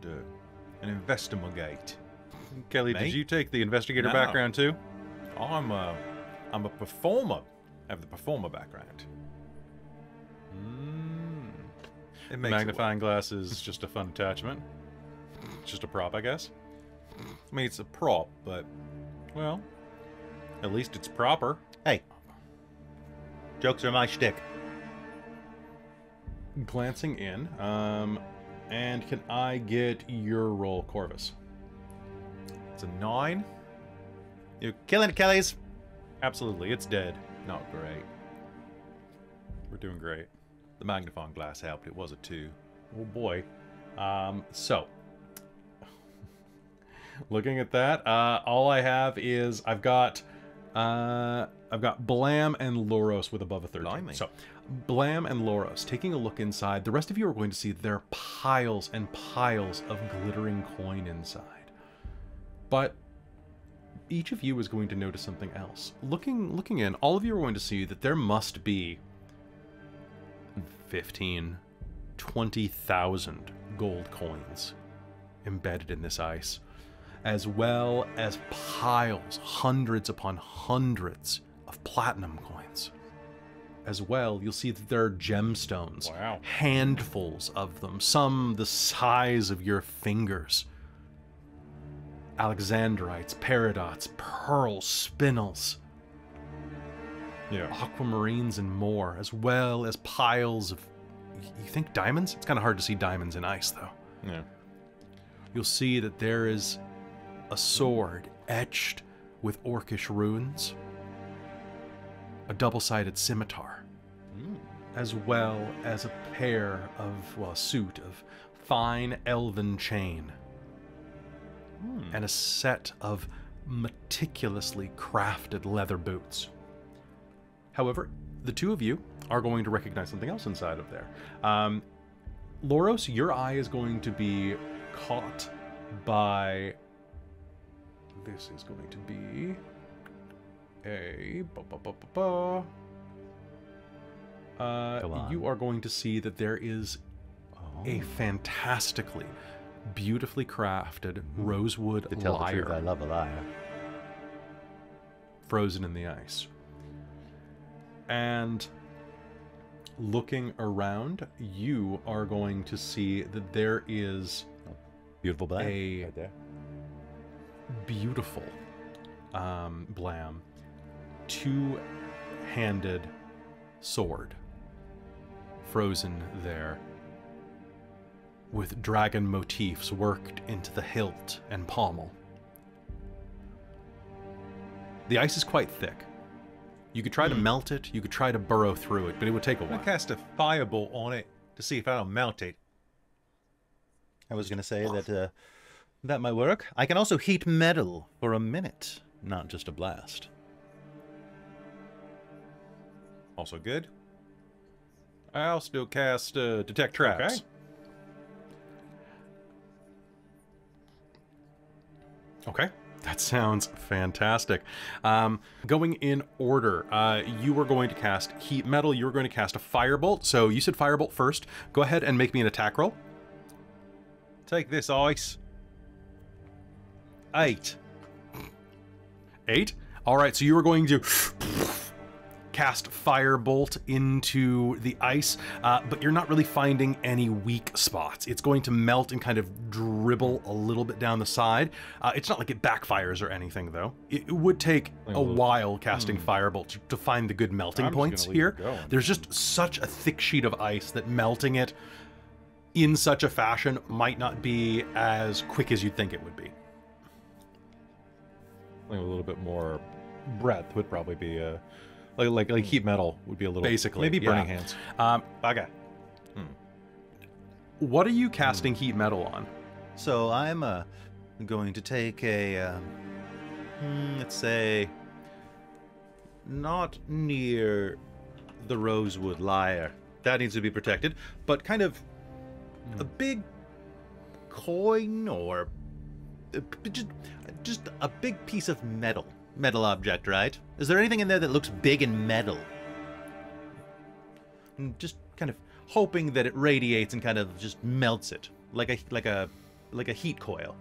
and investigate. Kelly, Me? did you take the investigator No. background too? I'm a performer. I have the performer background. It makes Magnifying glass is just a fun attachment. It's just a prop, I guess. I mean, it's a prop, but Well, at least it's proper. Hey. Jokes are my shtick. Glancing in, and can I get your roll, Corvus? It's a 9. You're killing it, Kellys. Absolutely, it's dead. Not great. We're doing great. The magnifying glass helped. It was a 2. Oh boy. So, looking at that, all I have is I've got Blam and Loros with above a 13. Blimey. So, Blam and Loros, taking a look inside, the rest of you are going to see there are piles and piles of glittering coin inside. But each of you is going to notice something else. Looking in, all of you are going to see that there must be 15, 20,000 gold coins embedded in this ice, as well as piles, hundreds upon hundreds of platinum coins. As well, you'll see that there are gemstones, Wow. handfuls of them, some the size of your fingers. Alexandrites, peridots, pearls, spinels, Yeah. aquamarines, and more, as well as piles of... You think diamonds? It's kind of hard to see diamonds in ice, though. Yeah. You'll see that there is a sword etched with orcish runes, a double-sided scimitar, as well as a pair of, well, a suit of fine elven chain, and a set of meticulously crafted leather boots. However, the two of you are going to recognize something else inside of there. Loros, your eye is going to be caught by... This is going to be a... you are going to see that there is a fantastically, beautifully crafted rosewood To tell the lyre truth, I love a liar. frozen in the ice. And looking around, you are going to see that there is Beautiful black a right there. beautiful Blam two-handed sword frozen there with dragon motifs worked into the hilt and pommel. The ice is quite thick. You could try to melt it, you could try to burrow through it, but it would take a I'm gonna while. cast a firebolt on it to see if I don't melt it. I was going to say that that might work. I can also heat metal for a minute, not just a blast. Also good. I'll still cast detect traps. Okay. Okay, that sounds fantastic. Going in order, you were going to cast heat metal, you were going to cast a firebolt, so you said firebolt first. Go ahead and make me an attack roll. Take this ice. 8. 8. All right, so you were going to cast firebolt into the ice, but you're not really finding any weak spots. It's going to melt and kind of dribble a little bit down the side. It's not like it backfires or anything, though. It would take a while casting firebolt to find the good melting I'm just points gonna leave here. it going. There's just such a thick sheet of ice that melting it in such a fashion might not be as quick as you'd think it would be. I think a little bit more breadth would probably be like heat metal would be a little Basically, maybe burning yeah. hands. Okay. What are you casting heat metal on? So I'm going to take a, let's say, not near the rosewood lyre. That needs to be protected, but kind of a big coin or just a big piece of metal. Metal object, right? Is there anything in there that looks big and metal? Just kind of hoping that it radiates and kind of just melts it, like a heat coil.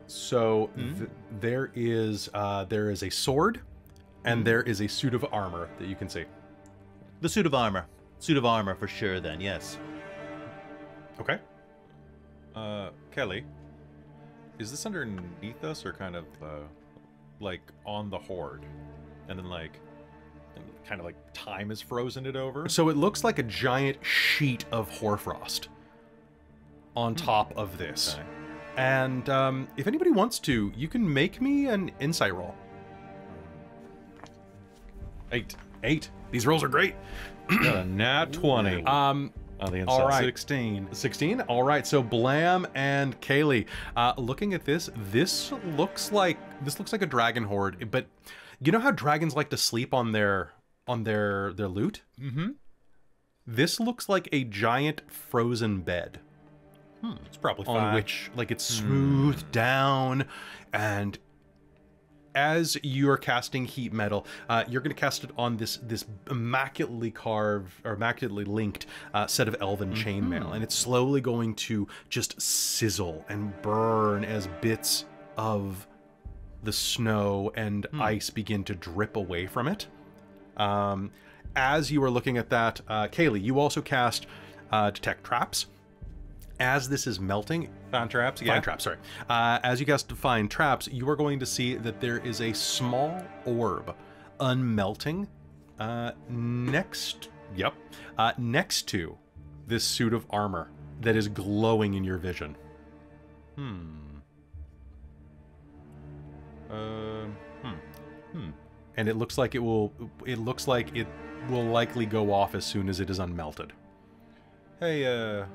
So there is a sword, and there is a suit of armor that you can see. The suit of armor for sure. Then yes. Okay. Kelly, is this underneath us or kind of like on the horde, and then like kind of like time has frozen it over. So it looks like a giant sheet of hoarfrost on top of this. Okay. And if anybody wants to, you can make me an insight roll. 8. 8. These rolls are great. Got a nat 20. On the inside. All right. 16. 16. All right. So Blam and Kaylee, looking at this, this looks like a dragon horde. But you know how dragons like to sleep on their loot? Mm-hmm. This looks like a giant frozen bed. It's probably On fine. which, like, it's smoothed down, and as you're casting heat metal, you're going to cast it on this immaculately carved or immaculately linked set of elven chainmail, and it's slowly going to just sizzle and burn as bits of the snow and ice begin to drip away from it. As you are looking at that, Kaylee, you also cast Detect Traps. As this is melting, Find traps, yeah. Find traps, sorry. As you cast Find Traps, you are going to see that there is a small orb unmelting next to this suit of armor that is glowing in your vision. And it looks like it will likely go off as soon as it is unmelted. Hey,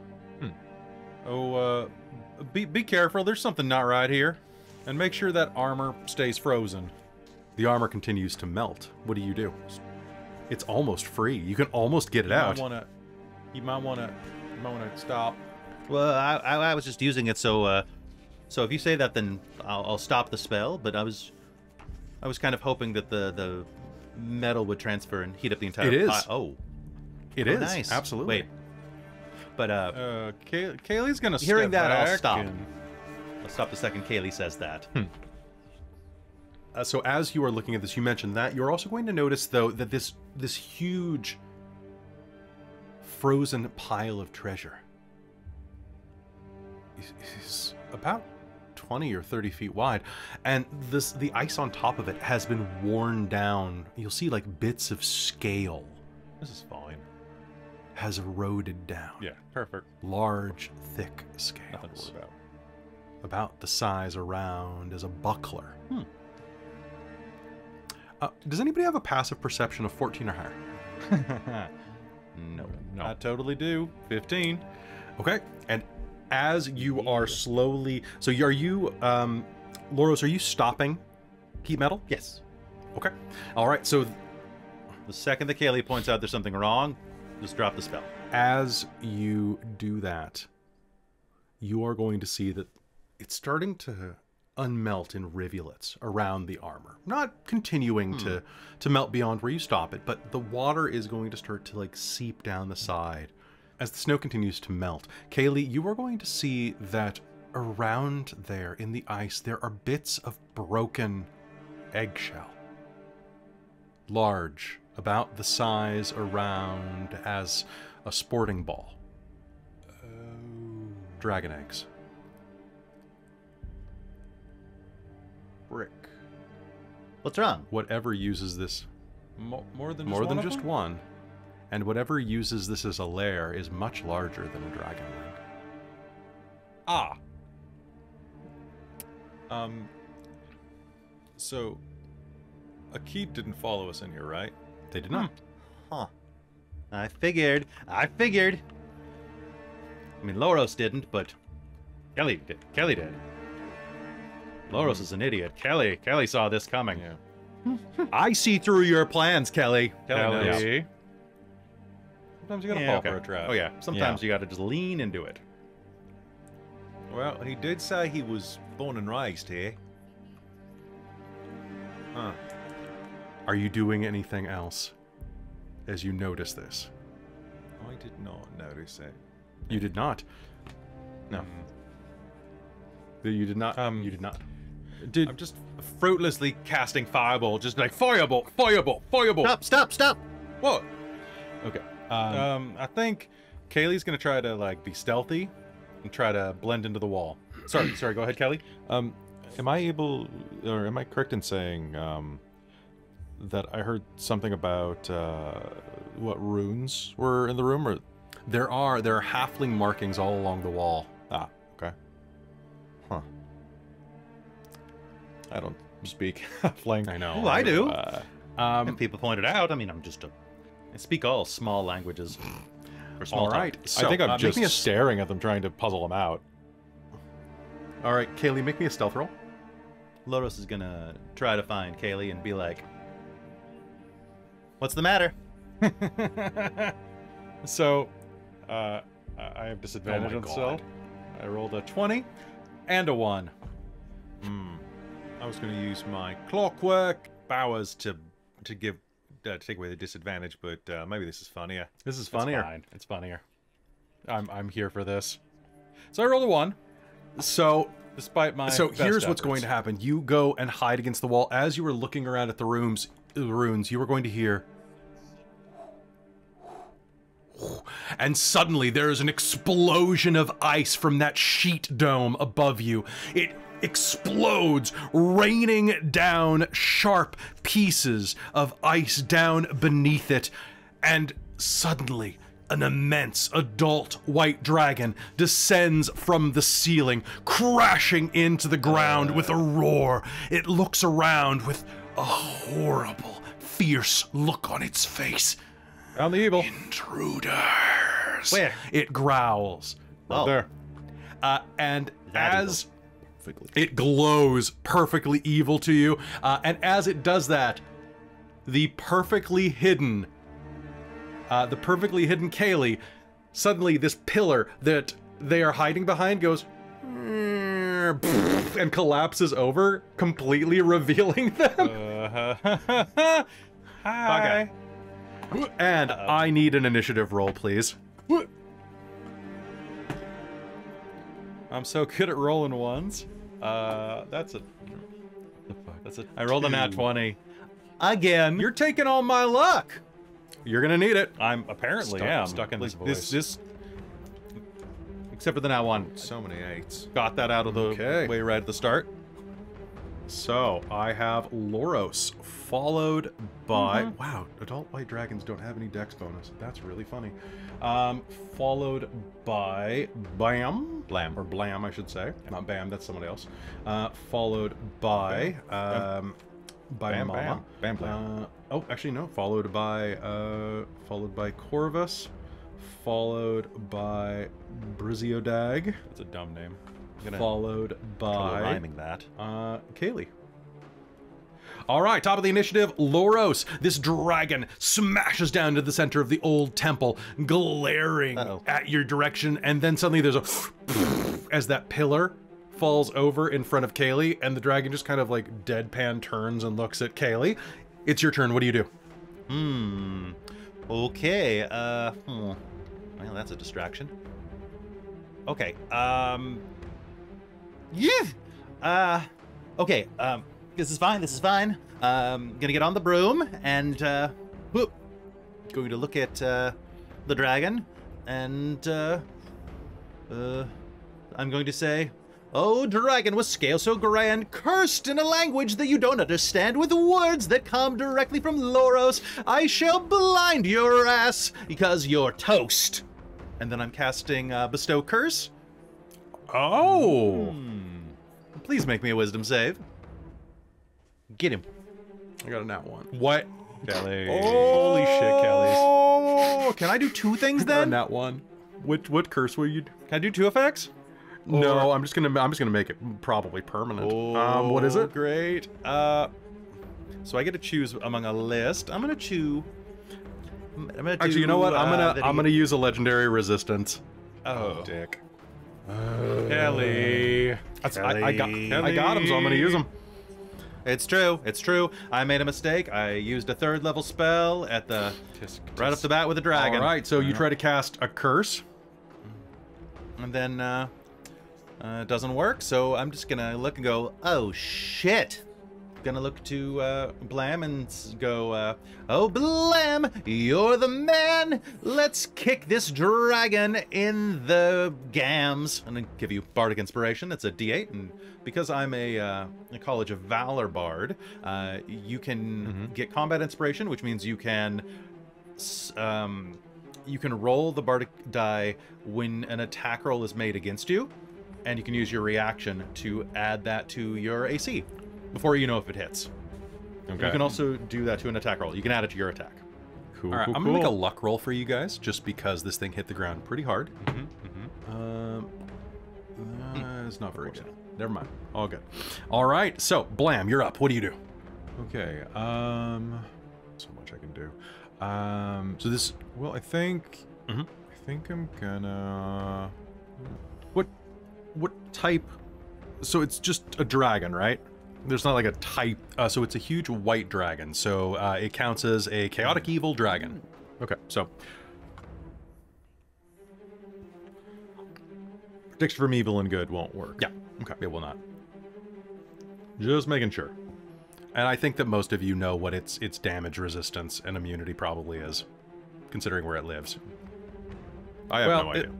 be careful. There's something not right here. And make sure that armor stays frozen. The armor continues to melt. What do you do? It's almost free. You can almost get it out. You might wanna stop. Well, I was just using it so if you say that, then I'll stop the spell. But I was kind of hoping that the metal would transfer and heat up the entire. It is. It is. Nice. Absolutely. Wait. But Kaylee's gonna hearing step that, I'll back stop. and- I'll stop the second Kaylee says that. So as you are looking at this, you mentioned that. You're also going to notice, though, that this huge frozen pile of treasure is about 20 or 30 feet wide, and the ice on top of it has been worn down. You'll see like bits of scale This is fine. has eroded down. Yeah, perfect. Large, thick scales. Nothing to worry About the size around as a buckler. Does anybody have a passive perception of 14 or higher? about. No. I totally do. 15. Okay. And as you are slowly... So are you... Loros, are you stopping heat metal? Yes. Okay. All right. So The second that Kaylee points out there's something wrong, just drop the spell. as you do that, you are going to see that it's starting to unmelt in rivulets around the armor. Not continuing to melt beyond where you stop it, but the water is going to start to like seep down the side as the snow continues to melt. Kaylee, you are going to see that around there in the ice, there are bits of broken eggshell. Large, about the size around as a sporting ball. Dragon eggs. Brick. What's wrong? Whatever uses this More than just one, and whatever uses this as a lair is much larger than a dragon wing. So a key didn't follow us in here, right? They did not. Huh. I figured. I mean, Loros didn't, but Kelly did. Kelly did. Loros is an idiot. Kelly saw this coming. Yeah. I see through your plans, Kelly. Kelly knows. Yeah. Sometimes you gotta Yeah, fall okay. for a trap. Oh yeah. Sometimes you gotta just lean into it. Well, he did say he was born and raised here. Huh. Are you doing anything else as you notice this? I did not notice it. You did not. No. You did not. You did not. I'm just fruitlessly casting fireball, just like fireball, fireball, fireball. Stop! What? Okay. I think Kaylee's gonna try to like be stealthy and try to blend into the wall. Sorry. Go ahead, Kelly. Am I able, or am I correct in saying that I heard something about what runes were in the room? Or There are halfling markings all along the wall. ah, okay. Huh. I don't speak halfling. I know. Oh, I do. Um, And people pointed out. I mean, I speak all small languages. For small all talk. right. So, I think I'm make just me a staring at them, trying to puzzle them out. All right, Kaylee, make me a stealth roll. Loros is gonna try to find Kaylee and be like, "What's the matter?" So, I have disadvantage Oh my on God. stealth. I rolled a 20 and a 1. I was going to use my clockwork powers to take away the disadvantage, but maybe this is funnier. This is It's funnier. fine. It's funnier. I'm here for this. So I rolled a 1, So despite my So best here's what's efforts. going to happen. You go and hide against the wall. As you were looking around at the runes, you were going to hear... And suddenly there is an explosion of ice from that sheet dome above you. It explodes, raining down sharp pieces of ice down beneath it. And suddenly, an immense adult white dragon descends from the ceiling, crashing into the ground with a roar. It looks around with a horrible, fierce look on its face. Found the evil. Intruders. Where? It growls. Oh, There. And That as it glows perfectly evil to you, and as it does that, the perfectly hidden Kaylee, suddenly this pillar that they are hiding behind goes and collapses over, completely revealing them. Hi. And I need an initiative roll, please. I'm so good at rolling ones. That's a. I rolled a nat 2. 20. Again. You're taking all my luck. You're gonna need it. I'm apparently Stuck in this Like, voice. This Except for the nat 1. So many 8s. Got that out of the Okay. way right at the start. So I have Loros, followed by wow, adult white dragons don't have any dex bonus. That's really funny. Followed by Blam, or Blam, I should say, not Bam. That's somebody else. Followed by Bam, Mama. Bam, Blam. Oh, actually no. Followed by Corvus, followed by Briziodag, That's a dumb name. followed by Rhyming that. Kaylee. All right, top of the initiative, Loros. This dragon smashes down to the center of the old temple, glaring at your direction, and then suddenly there's a as that pillar falls over in front of Kaylee, and the dragon just kind of like deadpan turns and looks at Kaylee. It's your turn. What do you do? Okay. Well, that's a distraction. Okay. Yeah. Okay. This is fine. This is fine. Gonna get on the broom and whoop. Going to look at the dragon and I'm going to say, "Oh, dragon with scale so grand, cursed in a language that you don't understand, with words that come directly from Loros, I shall blind your ass because you're toast." And then I'm casting Bestow Curse. Oh, Please make me a wisdom save. Get him. I got a nat 1. What? Kelly. Holy shit, Kelly. Oh, can I do 2 things Got a then? nat 1. What curse will you? Can I do 2 effects? No, I'm just gonna make it probably permanent. What is it? Great. So I get to choose among a list. I'm gonna choose. I'm gonna do, Actually, you know what? I'm that gonna he- use a legendary resistance. Oh, Dick. Kelly. I got him, so I'm gonna use him. It's true. It's true. I made a mistake. I used a 3rd level spell at the right off the bat with a dragon. All right, so you try to cast a curse. And then it doesn't work. So I'm just gonna look and go, "Oh shit." gonna look to Blam and go, "Oh, Blam, you're the man. Let's kick this dragon in the gams." And then give you Bardic Inspiration. It's a D8, and because I'm a College of Valor bard, you can get Combat Inspiration, which means you can roll the Bardic die when an attack roll is made against you, and you can use your reaction to add that to your AC before you know if it hits. Okay. You can also do that to an attack roll. You can add it to your attack. Cool. All right, I'm gonna make a luck roll for you guys, just because this thing hit the ground pretty hard. It's not very good. Never mind. All good. All right. So, Blam, you're up. What do you do? Okay. So much I can do. So this. Well, I think. I think I'm gonna. What type? So it's just a dragon, right? There's not like a type. So it's a huge white dragon. So it counts as a chaotic evil dragon. Okay. So prediction from evil and good won't work. Yeah. Okay. It will not. Just making sure. And I think that most of you know what its damage resistance and immunity probably is, considering where it lives. I have no idea.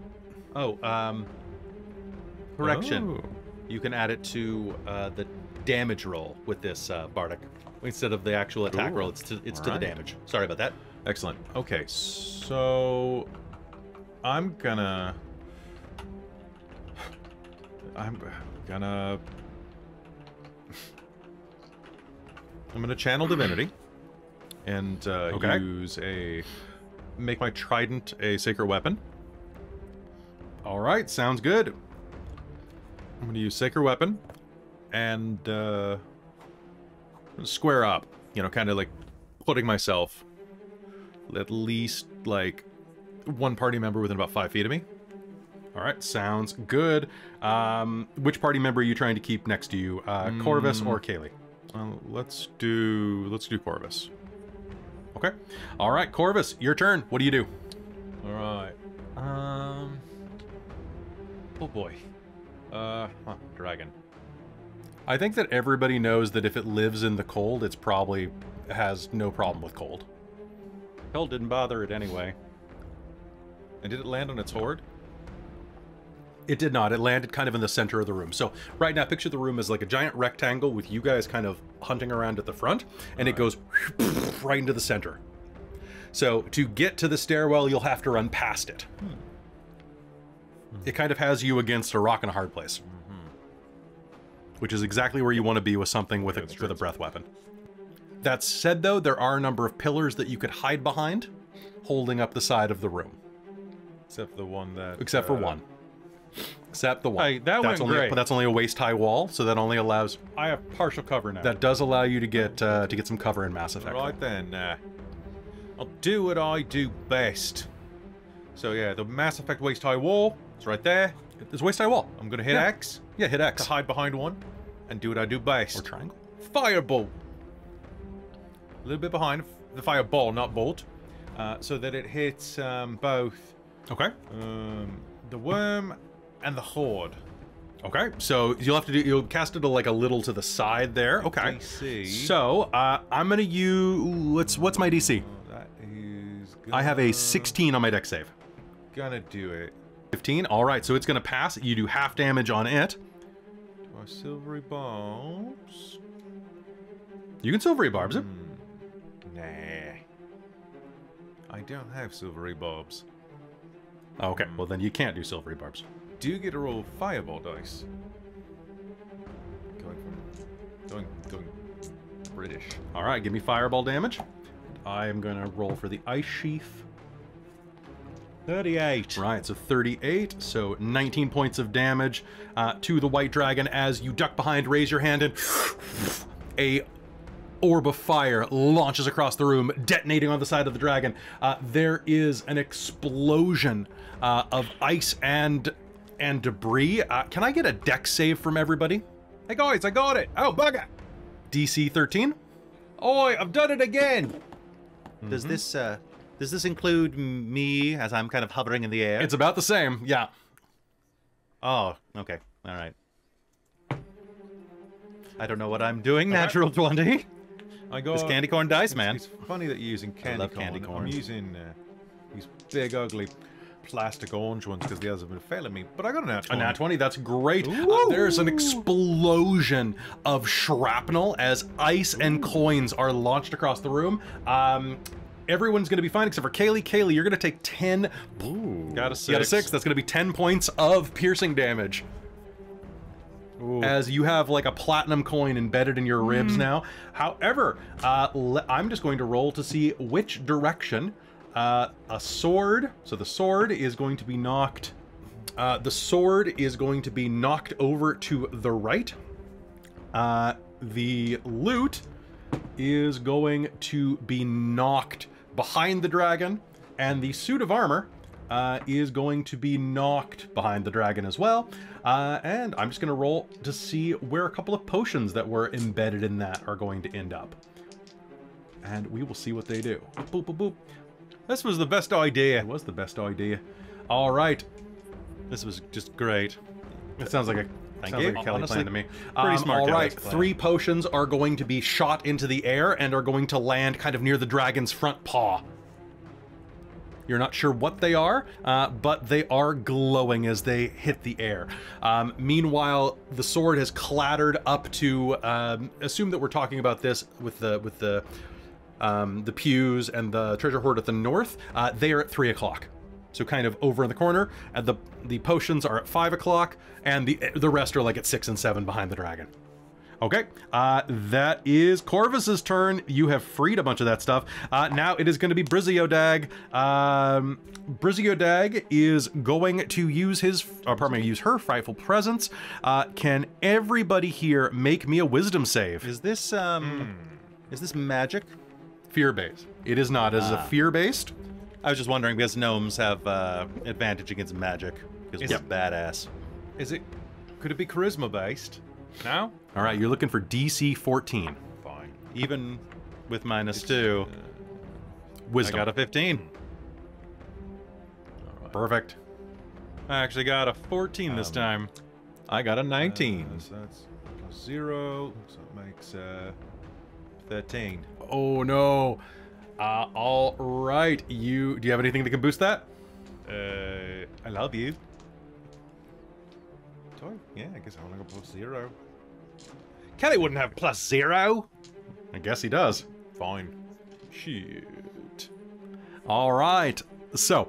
Correction. Oh. You can add it to the damage roll with this Bardic. Instead of the actual attack roll, it's to the damage. Sorry about that. Excellent. Okay, so I'm gonna channel divinity and make my trident a sacred weapon. All right, sounds good. I'm gonna use sacred weapon and square up, you know, kind of like putting myself at least like one party member within about 5 feet of me. All right, sounds good. Which party member are you trying to keep next to you, Corvus or Kaylee? Let's do Corvus. Okay. All right, Corvus, your turn. What do you do? All right. Oh boy. Dragon. I think that everybody knows that if it lives in the cold, it's probably has no problem with cold. Hell didn't bother it anyway. And did it land on its horde? It did not. It landed kind of in the center of the room. So right now, picture the room as like a giant rectangle with you guys kind of hunting around at the front, and it goes right into the center. So to get to the stairwell, you'll have to run past it. It kind of has you against a rock and a hard place. Which is exactly where you want to be with something with a breath weapon. That said, though, there are a number of pillars that you could hide behind, holding up the side of the room. Except the one that... Except for one. Except the one. Hey, that's went great. But that's only a waist-high wall, so that only allows... I have partial cover now. That does allow you to get some cover in Mass Effect. Right then, I'll do what I do best. So yeah, the Mass Effect waist-high wall, it's right there. There's waist-high wall. I'm gonna hit X. Yeah, hit X. To hide behind one, and do what I do best. Or triangle. Fireball. A little bit behind the fireball, not bolt, so that it hits both. Okay. The worm and the horde. Okay, so you'll cast it like a little to the side there. Okay. DC. So I'm gonna use what's my DC? That is. I have a 16 on my dex save. Gonna do it. 15. All right, so it's gonna pass. You do half damage on it. Do I silvery barbs? You can silvery barbs it. Nah. I don't have silvery barbs. Okay, well then you can't do silvery barbs. Do you get to roll fireball dice? Going British. All right, give me fireball damage. I am gonna roll for the ice sheath. 38. Right, so 38, so 19 points of damage to the white dragon as you duck behind, raise your hand, and a orb of fire launches across the room, detonating on the side of the dragon. There is an explosion of ice and debris. Can I get a dex save from everybody? Hey guys, I got it! Oh, bugger! DC 13? Oi, I've done it again! Does this include me as I'm kind of hovering in the air? It's about the same, yeah. Oh, okay. All right. I don't know what I'm doing. Natural 20. I go. This candy corn dice, man. It's funny that you're using candy love corn. candy I'm corns. using these big, ugly plastic orange ones because the others have been failing me. But I got a nat 20. A nat 20, that's great. Ooh. There's an explosion of shrapnel as ice and coins are launched across the room. Everyone's going to be fine except for Kaylee. Kaylee, you're going to take 10. Ooh, got a 6. You got a 6. That's going to be 10 points of piercing damage. Ooh. As you have like a platinum coin embedded in your ribs now. However, I'm just going to roll to see which direction a sword. So the sword is going to be knocked. The sword is going to be knocked over to the right. The loot is going to be knocked behind the dragon, and the suit of armor is going to be knocked behind the dragon as well. And I'm just going to roll to see where a couple of potions that were embedded in that are going to end up. And we will see what they do. Boop, boop, boop. This was the best idea. It was the best idea. All right. This was just great. It sounds like a Thank sounds you. like a Kelly Honestly, plan to me. pretty smart All Kelly's right, plan. 3 potions are going to be shot into the air and are going to land kind of near the dragon's front paw. You're not sure what they are, but they are glowing as they hit the air. Meanwhile, the sword has clattered up to. Assume that we're talking about this with the pews and the treasure hoard at the north. They are at 3 o'clock. So kind of over in the corner, and the potions are at 5 o'clock, and the rest are like at 6 and 7 behind the dragon. Okay, that is Corvus's turn. You have freed a bunch of that stuff. Now it is going to be Briziodag. Briziodag is going to use use her frightful presence. Can everybody here make me a wisdom save? Is this magic? Fear-based. It is not. It is a fear-based. I was just wondering because gnomes have advantage against magic because we're badass. Could it be charisma based? No? All right, you're looking for DC 14. Fine. Even with -2, Wisdom. I got a 15. Perfect. I actually got a 14 this time. I got a 19. So that's +0, so it makes 13. Oh no. All right. Do you have anything that can boost that? I love you. Yeah, I guess I want to go +0. Kelly wouldn't have +0. I guess he does. Fine. Shit. All right. So,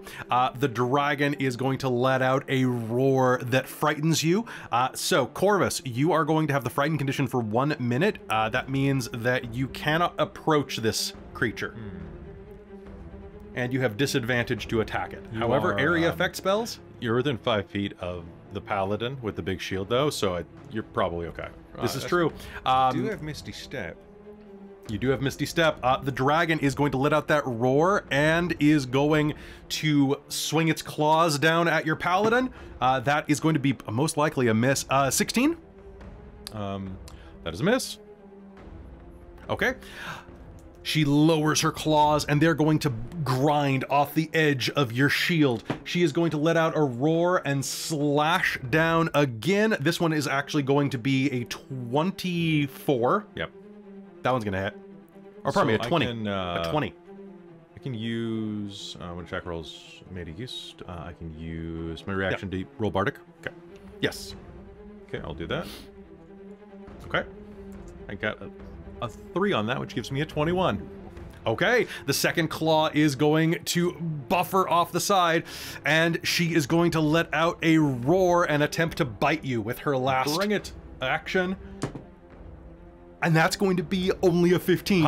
the dragon is going to let out a roar that frightens you. So, Corvus, you are going to have the frightened condition for 1 minute. That means that you cannot approach this creature. And you have disadvantage to attack it. However, area effect spells... You're within 5 feet of the paladin with the big shield, though, so you're probably okay. This is true. I do have Misty Step. You do have Misty Step. The dragon is going to let out that roar and is going to swing its claws down at your paladin. That is going to be most likely a miss. 16? That is a miss. Okay. She lowers her claws and they're going to grind off the edge of your shield. She is going to let out a roar and slash down again. This one is actually going to be a 24. Yep. That one's gonna hit. Or pardon me, a 20. A 20. I can use, when attack rolls made a use, I can use my reaction to roll Bardic. Okay. Yes. Okay, I'll do that. Okay. I got a 3 on that, which gives me a 21. Okay, the second claw is going to buffer off the side, and she is going to let out a roar and attempt to bite you with her last Bring it. action. And that's going to be only a 15.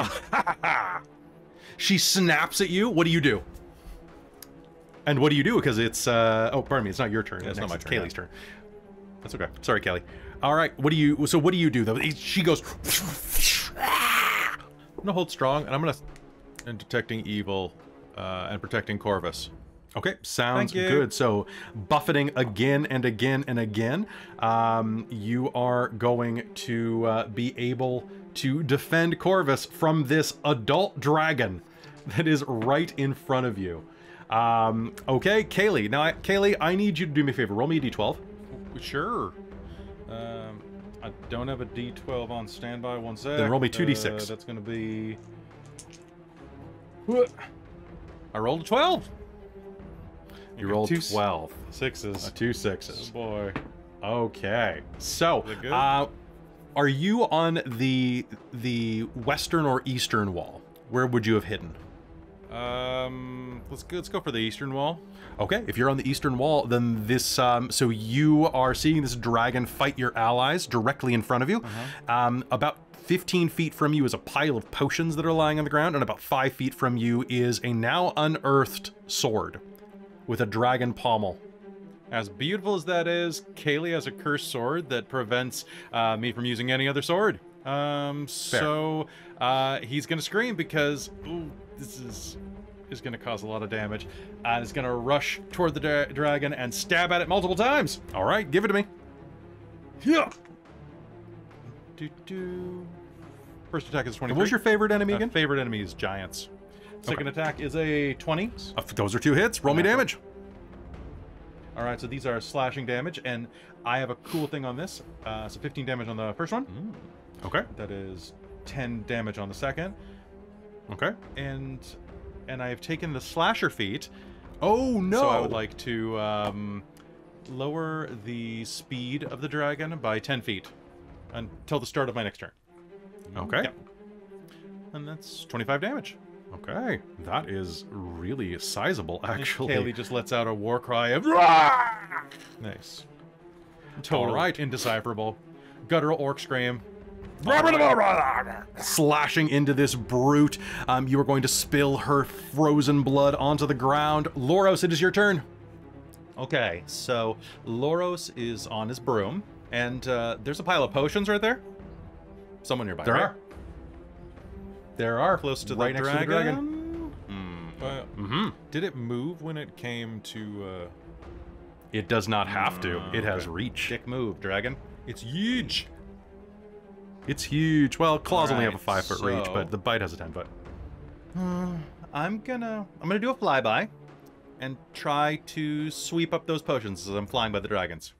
She snaps at you. What do you do? And what do you do? Because it's, oh, pardon me, it's not your turn. It's not my turn. Kaylee's turn. That's okay. Sorry, Kelly. All right, what do you do, though? She goes... I'm gonna hold strong, and I'm gonna... And detecting evil, and protecting Corvus. Okay, sounds Thank you. good. So, buffeting again and again and again. You are going to be able to defend Corvus from this adult dragon that is right in front of you. Okay, Kaylee. Now, Kaylee, I need you to do me a favor. Roll me a d12. Sure. I don't have a D12 on standby. One sec. Then roll me 2d6. That's going to be... I rolled a 12. You rolled 12. Sixes. 2 6s. Oh boy. Okay. So, Is it good? are you on the western or eastern wall? Where would you have hidden? Let's go for the eastern wall. Okay, if you're on the eastern wall, then this, so you are seeing this dragon fight your allies directly in front of you. About 15 feet from you is a pile of potions that are lying on the ground, and about 5 feet from you is a now unearthed sword with a dragon pommel. As beautiful as that is, Kaylee has a cursed sword that prevents me from using any other sword. So he's gonna scream because this is gonna cause a lot of damage, and is gonna rush toward the dragon and stab at it multiple times. All right, give it to me. Yeah. First attack is 23. What's your favorite enemy again? Favorite enemy is giants. Second attack is a 20. Those are 2 hits. Roll me damage. All right, so these are slashing damage, and I have a cool thing on this. So 15 damage on the first one. Okay. That is 10 damage on the second. Okay. And I have taken the slasher feat. Oh no! So I would like to lower the speed of the dragon by 10 feet until the start of my next turn. Okay. Yep. And that's 25 damage. Okay. That is really sizable, actually. Kaylee just lets out a war cry of nice. Total right. indecipherable. Guttural orc scream. Slashing into this brute. You are going to spill her frozen blood onto the ground. Loros, it is your turn. Okay, so Loros is on his broom, and there's a pile of potions right there. Someone nearby. There right? are. There are. Close to right the next to the dragon. Did it move when it came to... It does not have to. It has okay. reach. Dick move, dragon. It's huge. It's huge. Well, claws only have a Alright, 5-foot reach, so- but the bite has a 10-foot. I'm gonna do a flyby and try to sweep up those potions as I'm flying by the dragons.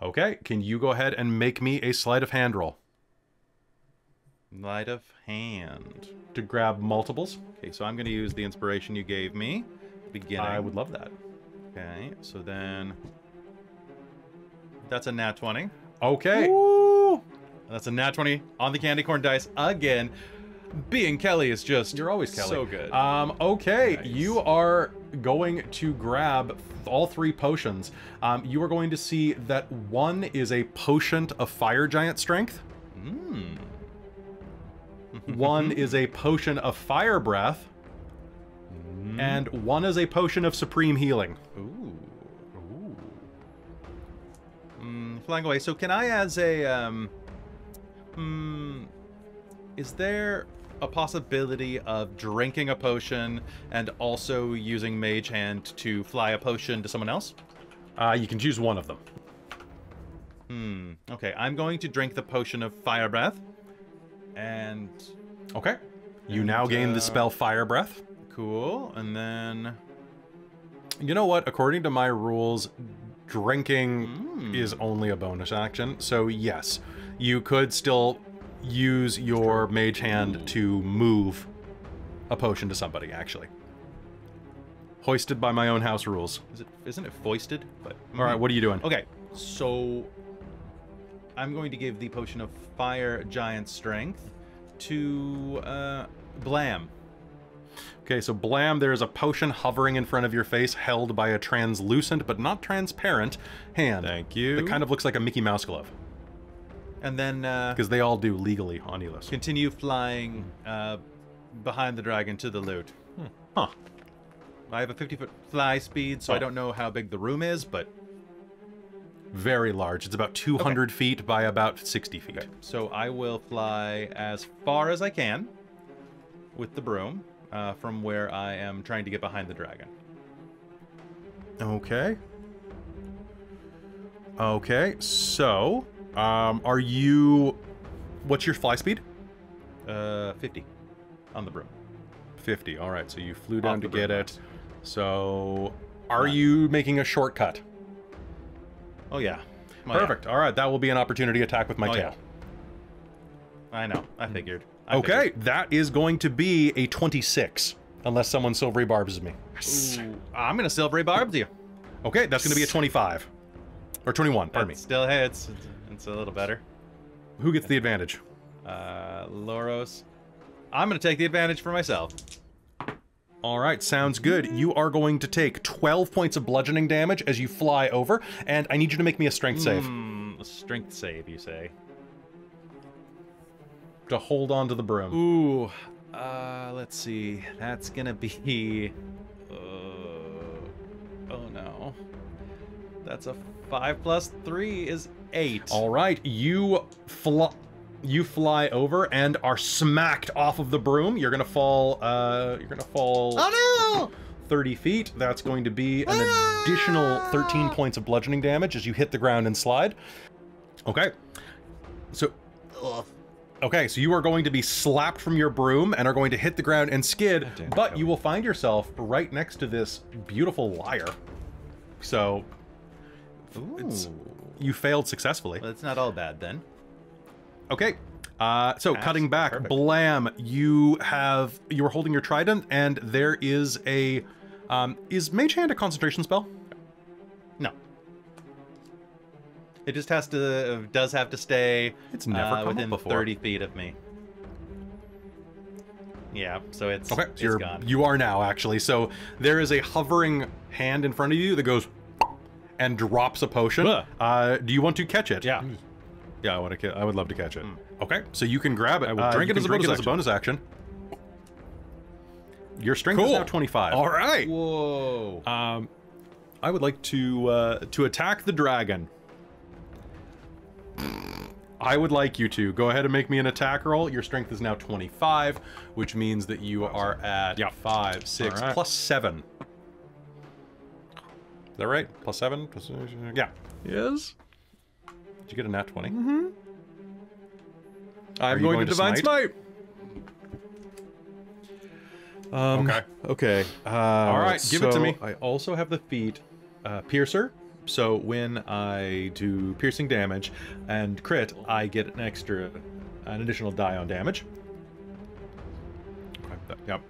Okay, can you go ahead and make me a sleight of hand roll Light of hand. to grab multiples? Okay, so I'm gonna use the inspiration you gave me. Beginning. I would love that. Okay, so then that's a nat 20. Okay. Woo! That's a nat 20 on the candy corn dice again. Being Kelly is just You're always Kelly. so good. Okay, Nice. you are going to grab all 3 potions. You are going to see that one is a potion of fire giant strength. One is a potion of fire breath. And one is a potion of supreme healing. Ooh. Flying away. So can I, as a is there a possibility of drinking a potion and also using Mage Hand to fly a potion to someone else? You can choose one of them. Okay, I'm going to drink the potion of fire breath. And Okay. You now gain the spell fire breath. cool. And then You know what? According to my rules, drinking is only a bonus action. So yes, you could still use your mage hand to move a potion to somebody, actually. Hoisted by my own house rules. isn't it foisted? But All right, what are you doing? Okay, so I'm going to give the potion of fire giant strength to Blam. Okay, so Blam, there is a potion hovering in front of your face, held by a translucent but not transparent hand. Thank you. That kind of looks like a Mickey Mouse glove, And then because they all do legally on Elos. continue flying behind the dragon to the loot. Huh. I have a 50-foot fly speed, so I don't know how big the room is, but... Very large. It's about 200 feet by about 60 feet. Okay, so I will fly as far as I can with the broom from where I am trying to get behind the dragon. Okay. Okay, so, are you... What's your fly speed? 50 on the broom. 50. All right, so you flew down Off to the get broom, it. So, are you making a shortcut? Oh, yeah. Perfect. All right, that will be an opportunity attack with my tail. Yeah. I know. I figured. Okay, that is going to be a 26, unless someone silvery barbs me. Ooh, I'm gonna silvery barb you. Okay, that's going to be a 25. Or 21, pardon me. Still hits. It's a little better. Who gets the advantage? Loros. I'm gonna take the advantage for myself. All right, sounds good. You are going to take 12 points of bludgeoning damage as you fly over, and I need you to make me a strength save. A strength save, you say? To hold on to the broom. Ooh, let's see. That's gonna be... oh no. That's a 5 plus 3 is 8. All right, you fly over and are smacked off of the broom. You're gonna fall. Oh no! 30 feet. That's going to be an additional 13 points of bludgeoning damage as you hit the ground and slide. Okay. So. Okay, so you are going to be slapped from your broom and are going to hit the ground and skid, but you will find yourself right next to this beautiful lyre. So. You failed successfully. Well, it's not all bad then. Okay, so cutting back, perfect. Blam, you were holding your trident, and there is a, is Mage Hand a concentration spell? No. It just does have to stay it's never come within up before. 30 feet of me. Yeah, so it's, okay, so it's gone. You are now, actually. So there is a hovering hand in front of you that goes and drops a potion. Do you want to catch it? Yeah. Yeah, I would love to catch it. Okay, so you can grab it. I will drink it as a bonus action. Your strength is now 25. All right. Whoa. I would like to attack the dragon. I would like you to go ahead and make me an attack roll. Your strength is now 25, which means that you are at 5, 6, plus 7. Is that right? Plus 7? Yeah. Yes. Did you get a nat 20? Mm-hmm. I'm going to Divine Smite. Okay. All right, give it to me. I also have the feat Piercer. So when I do piercing damage and crit, I get an additional die on damage. Okay, yep.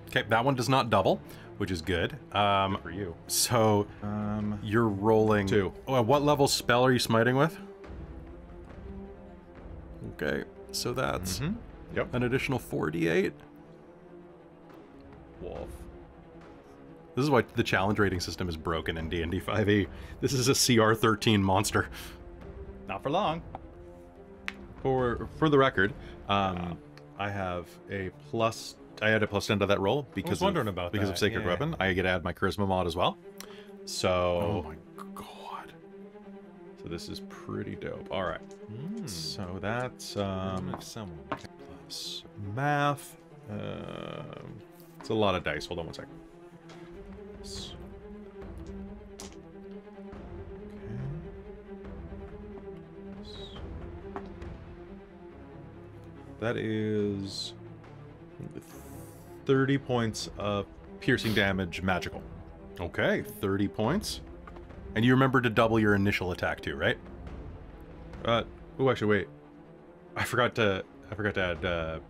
Okay, that one does not double, which is good. For you. So you're rolling 2. What level spell are you smiting with? Okay, so that's an additional 4d8. Wolf. This is why the challenge rating system is broken in D&D 5e. This is a CR13 monster. Not for long. For the record, I have a plus. I had a plus 10 to that roll because of Sacred Weapon. I get to add my Charisma mod as well. So. Oh my god. So this is pretty dope. All right. So that's plus math. It's a lot of dice. Hold on one second. That is 30 points of piercing damage magical. Okay, 30 points. And you remember to double your initial attack too, right? Oh, actually, wait. I forgot to add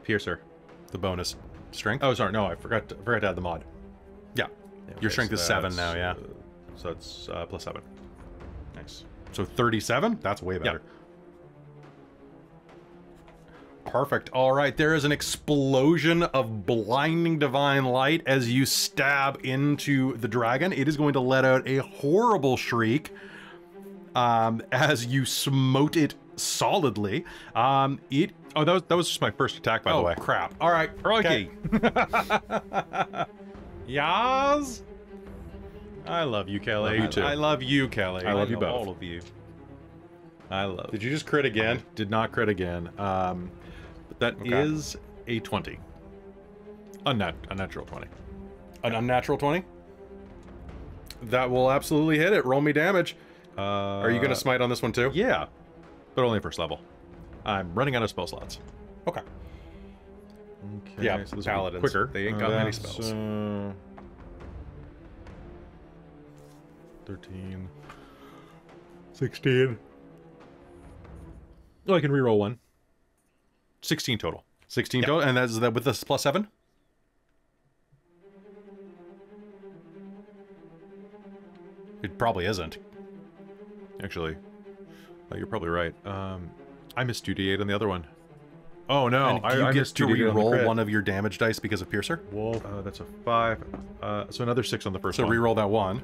Piercer, the bonus strength. Oh, sorry, no, I forgot to add the mod. Yeah, your strength is 7 now, yeah. So it's plus 7. Nice. So 37? That's way better. Yeah. Perfect. All right, there is an explosion of blinding divine light as you stab into the dragon. It is going to let out a horrible shriek as you smote it solidly. Oh, that was just my first attack, by the way. Oh, crap. All right, okay. Yas. I love you, Kelly. You too. I love you, Kelly. I love you both. All of you. I love. Did you just crit again? Did not crit again. But that is a 20. Unnatural 20. An unnatural 20? That will absolutely hit it. Roll me damage. Are you going to smite on this one too? Yeah, but only first level. I'm running out of spell slots. Okay. Yeah, so this paladins quicker. They ain't got many spells. 13. 16. Oh, I can reroll one. 16 total. 16 total, and that's that with this plus 7? It probably isn't. Actually, you're probably right. I missed 2d8 on the other one. Oh no, And you I get missed to 2d8 on the re-roll crit. one of your damage dice because of Piercer. Whoa, that's a 5. So another 6 on the first So one. re-roll that one.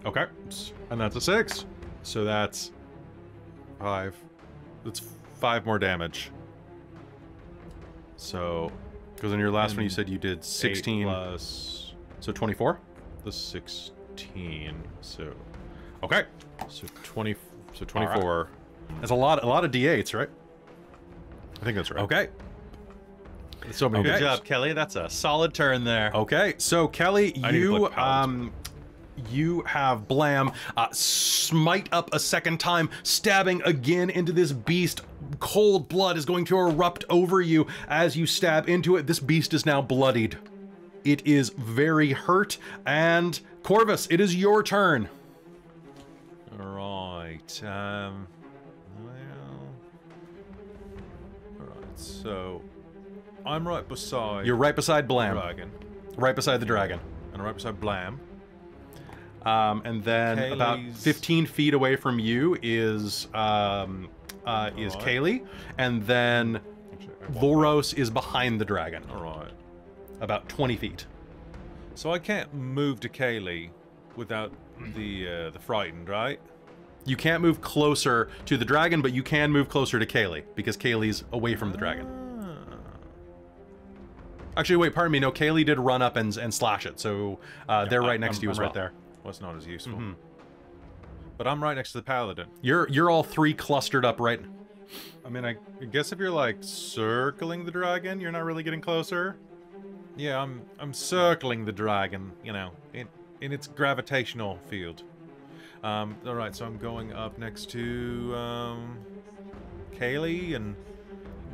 Okay, and that's a 6. So that's 5. That's 5 more damage. So Because in your last one you said you did 16 plus so 24? the 16. So okay, so 20. So 24. That's a lot of d8s, right? I think that's right. Okay. So many Okay. Good damage. job, Kelly. That's a solid turn there. Okay, so Kelly, I need to you put paladins. you have Blam smite up a second time, stabbing again into this beast. Cold blood is going to erupt over you as you stab into it. This beast is now bloodied. It is very hurt, and Corvus, it is your turn. Right. Well. Alright, so I'm right beside You're right beside the Blam. dragon. Right beside the dragon. And right beside Blam. And then about Kaylee's- 15 feet away from you is Kaylee, and then Actually, I want- Voros is behind the dragon, Alright. about 20 feet. So I can't move to Kaylee without the frightened, right? You can't move closer to the dragon, but you can move closer to Kaylee, because Kaylee's away from the dragon. Actually, wait, pardon me, no, Kaylee did run up and slash it, so they're right next to you as well. right there. Well, it's not as useful. But I'm right next to the paladin. You're all three clustered up right... I mean, I guess if you're like circling the dragon, you're not really getting closer. Yeah, I'm circling the dragon, you know, in its gravitational field. All right, so I'm going up next to Kaylee and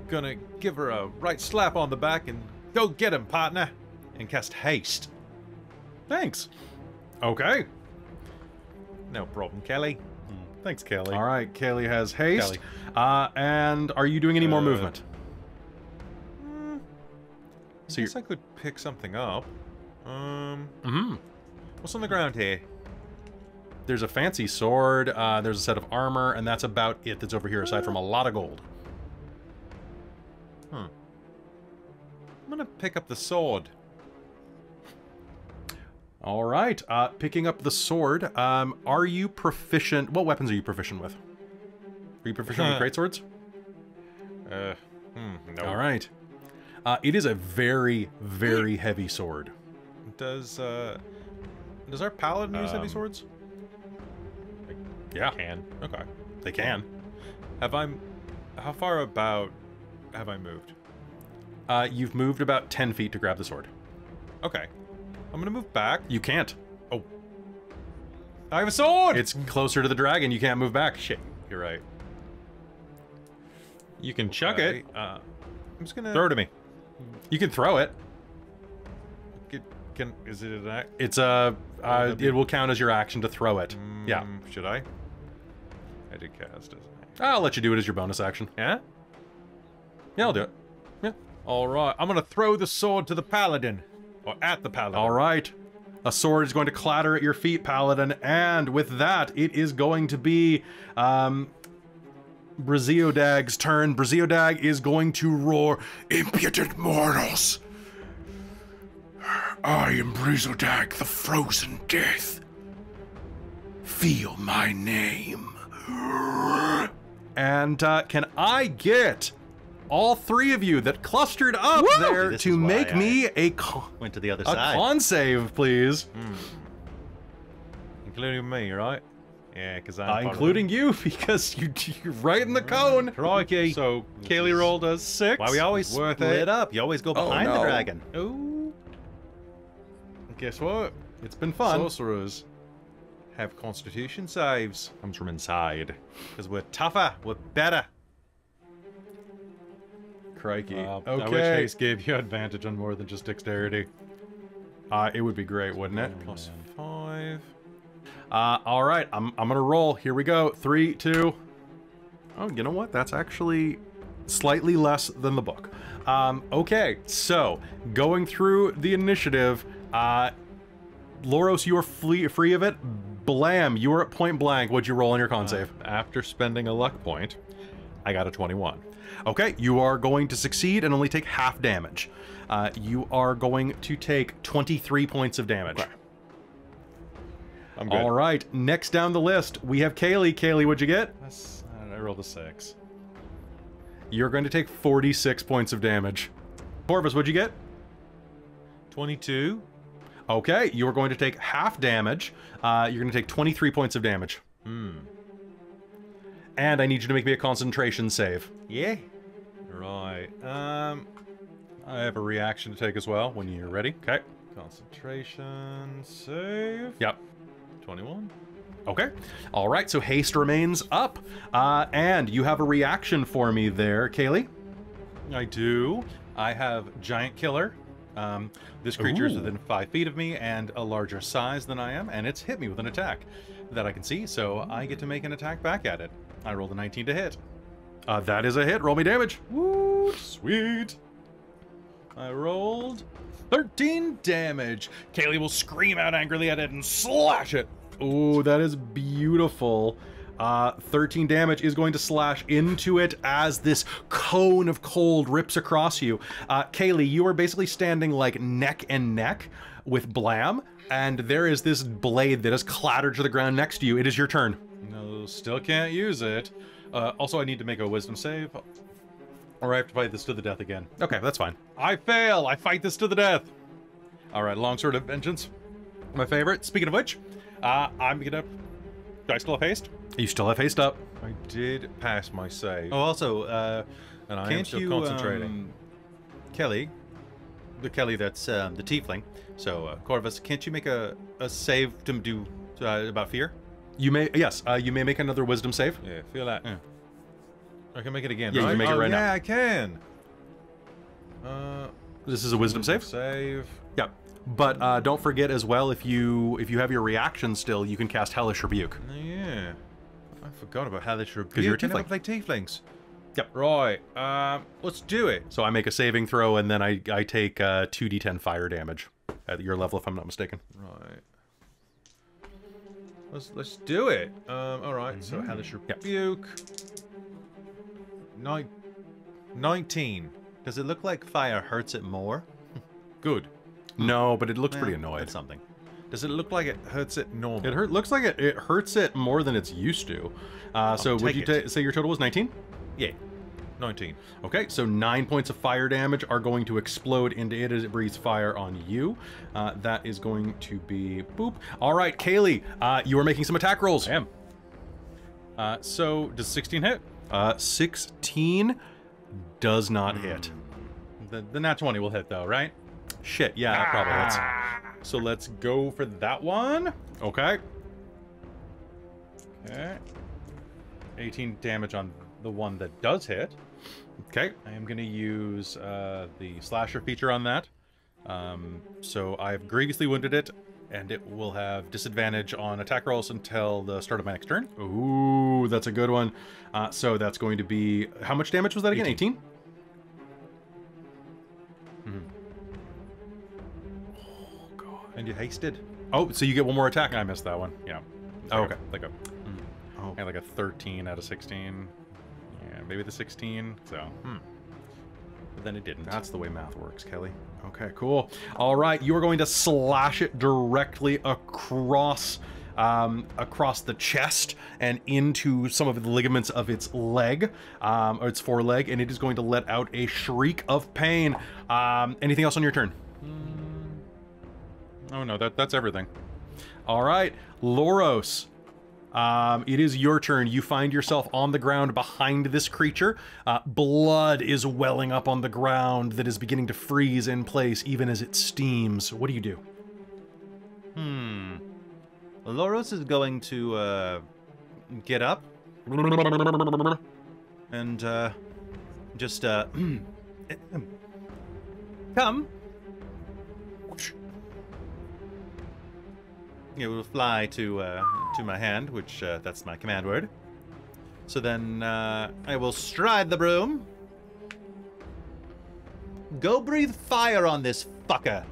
gonna give her a right slap on the back and go get him, partner, and cast haste. Thanks. Okay. No problem, Kelly. Thanks, Kaylee. All right, Kaylee has haste. And are you doing any more movement? So I guess I could pick something up. Mm-hmm. What's on the ground here? There's a fancy sword, there's a set of armor, and that's about it that's over here, aside from a lot of gold. I'm gonna pick up the sword. All right, picking up the sword. Are you proficient? What weapons are you proficient with? Are you proficient with greatswords? No. All right. It is a very, very heavy sword. Does our paladin use heavy swords? Yeah, Can. Okay. they can. How far about have I moved? You've moved about 10 feet to grab the sword. Okay. I'm gonna move back. You can't. Oh. I have a sword! It's closer to the dragon. You can't move back. Shit. You're right. You can chuck it. I'm just gonna Throw it to me. You can throw it. Is it an act? It's it will count as your action to throw it. Yeah. Should I? I did cast, doesn't I'll let you do it as your bonus action. Yeah? Yeah, I'll do it. Yeah. Alright, I'm gonna throw the sword to the paladin. Or at the paladin. All right. A sword is going to clatter at your feet, Paladin, and with that, it is going to be Braziodag's turn. Braziodag is going to roar, "Impudent mortals! I am Braziodag, the frozen death. Feel my name." And can I get all three of you that clustered up there This to is why make I me a Went to the other a side. con save, please? Including me, right? Yeah, because I'm part of Including you, because you're right in the cone. Crikey. So Kaylee rolled a 6. Why we always Worth split it. up? You always go behind no. the dragon. Ooh. Guess what? It's been fun. Sorcerers have constitution saves. Comes from inside. Because we're tougher, we're better. Crikey. I wish Okay. haste gave you advantage on more than just dexterity. It would be great, wouldn't it? +5. All right, I'm gonna roll. Here we go. 3, 2. Oh, you know what? That's actually slightly less than the book. Okay, so going through the initiative, Loros, you are free of it. Blam, you are at point blank. What'd you roll on your con save? After spending a luck point, I got a 21. Okay, you are going to succeed and only take half damage. You are going to take 23 points of damage. Okay. I'm good. All right, next down the list, we have Kaylee. Kaylee, what'd you get? I rolled a 6. You're going to take 46 points of damage. Corvus, what'd you get? 22. Okay, you're going to take half damage. You're going to take 23 points of damage. And I need you to make me a concentration save. Yeah. Right. I have a reaction to take as well when you're ready. Okay. Concentration save. Yep. 21. Okay. All right, so haste remains up. And you have a reaction for me there, Kaylee. I do. I have Giant Killer. This creature is within 5 feet of me and a larger size than I am, and it's hit me with an attack that I can see, so I get to make an attack back at it. I rolled a 19 to hit. That is a hit. Roll me damage. Woo, sweet. I rolled 13 damage. Kaylee will scream out angrily at it and slash it. Ooh, that is beautiful. 13 damage is going to slash into it as this cone of cold rips across you. Kaylee, you are basically standing like neck and neck with Blam, and there is this blade that is clattered to the ground next to you. It is your turn. No, still can't use it. Also, I need to make a wisdom save, or I have to fight this to the death again. Okay, that's fine. I fail. I fight this to the death. All right, Longsword of Vengeance, my favorite. Speaking of which, I'm gonna. Do I still have haste? You still have haste up. I did pass my save. Oh, also, and I am can't still you, concentrating. Kelly, the Kelly that's the tiefling. So, Corvus, can't you make a save to do about fear? You may, yes, you may make another wisdom save. Yeah, feel that. Yeah. I can make it again, Yeah, you right? can make it right now. Yeah, I can. This is a wisdom save? Save. Yeah. But don't forget as well, if you have your reaction still, you can cast Hellish Rebuke. Yeah. I forgot about Hellish Rebuke. 'Cause you're a I never tiefling. play tieflings. Yep. Right. Let's do it. So I make a saving throw, and then I take 2d10 fire damage at your level, if I'm not mistaken. Right. Let's do it. All right. So Hellish Rebuke. 19. Does it look like fire hurts it more? Good. No, but it looks pretty Yeah, annoyed. That's something. Does it look like it hurts it normal? It looks like it hurts it more than it's used to. So would take you say your total was 19? Yeah. 19. Okay, so 9 points of fire damage are going to explode into it as it breathes fire on you. That is going to be boop. All right, Kaylee, you are making some attack rolls. I am. So does 16 hit? 16 does not hit. The nat 20 will hit though, right? Shit, yeah, that probably hits. So let's go for that one. Okay. Okay. 18 damage on the one that does hit. Okay. I am going to use the slasher feature on that. So I've grievously wounded it, and it will have disadvantage on attack rolls until the start of my next turn. Ooh, that's a good one. So that's going to be... How much damage was that again? 18? And you hasted. Oh, so you get one more attack. I missed that one. Yeah. Oh, okay. Like a, Oh. yeah, like a 13 out of 16. Yeah, maybe the 16. So, but then it didn't. That's the way math works, Kelly. Okay, cool. All right, you are going to slash it directly across the chest and into some of the ligaments of its leg, or its foreleg, and it is going to let out a shriek of pain. Anything else on your turn? Oh no, that's everything. All right, Loros. It is your turn. You find yourself on the ground behind this creature. Blood is welling up on the ground that is beginning to freeze in place even as it steams. What do you do? Loros is going to get up and just come. it will fly to my hand, which that's my command word. So then I will stride the broom. Go breathe fire on this fucker.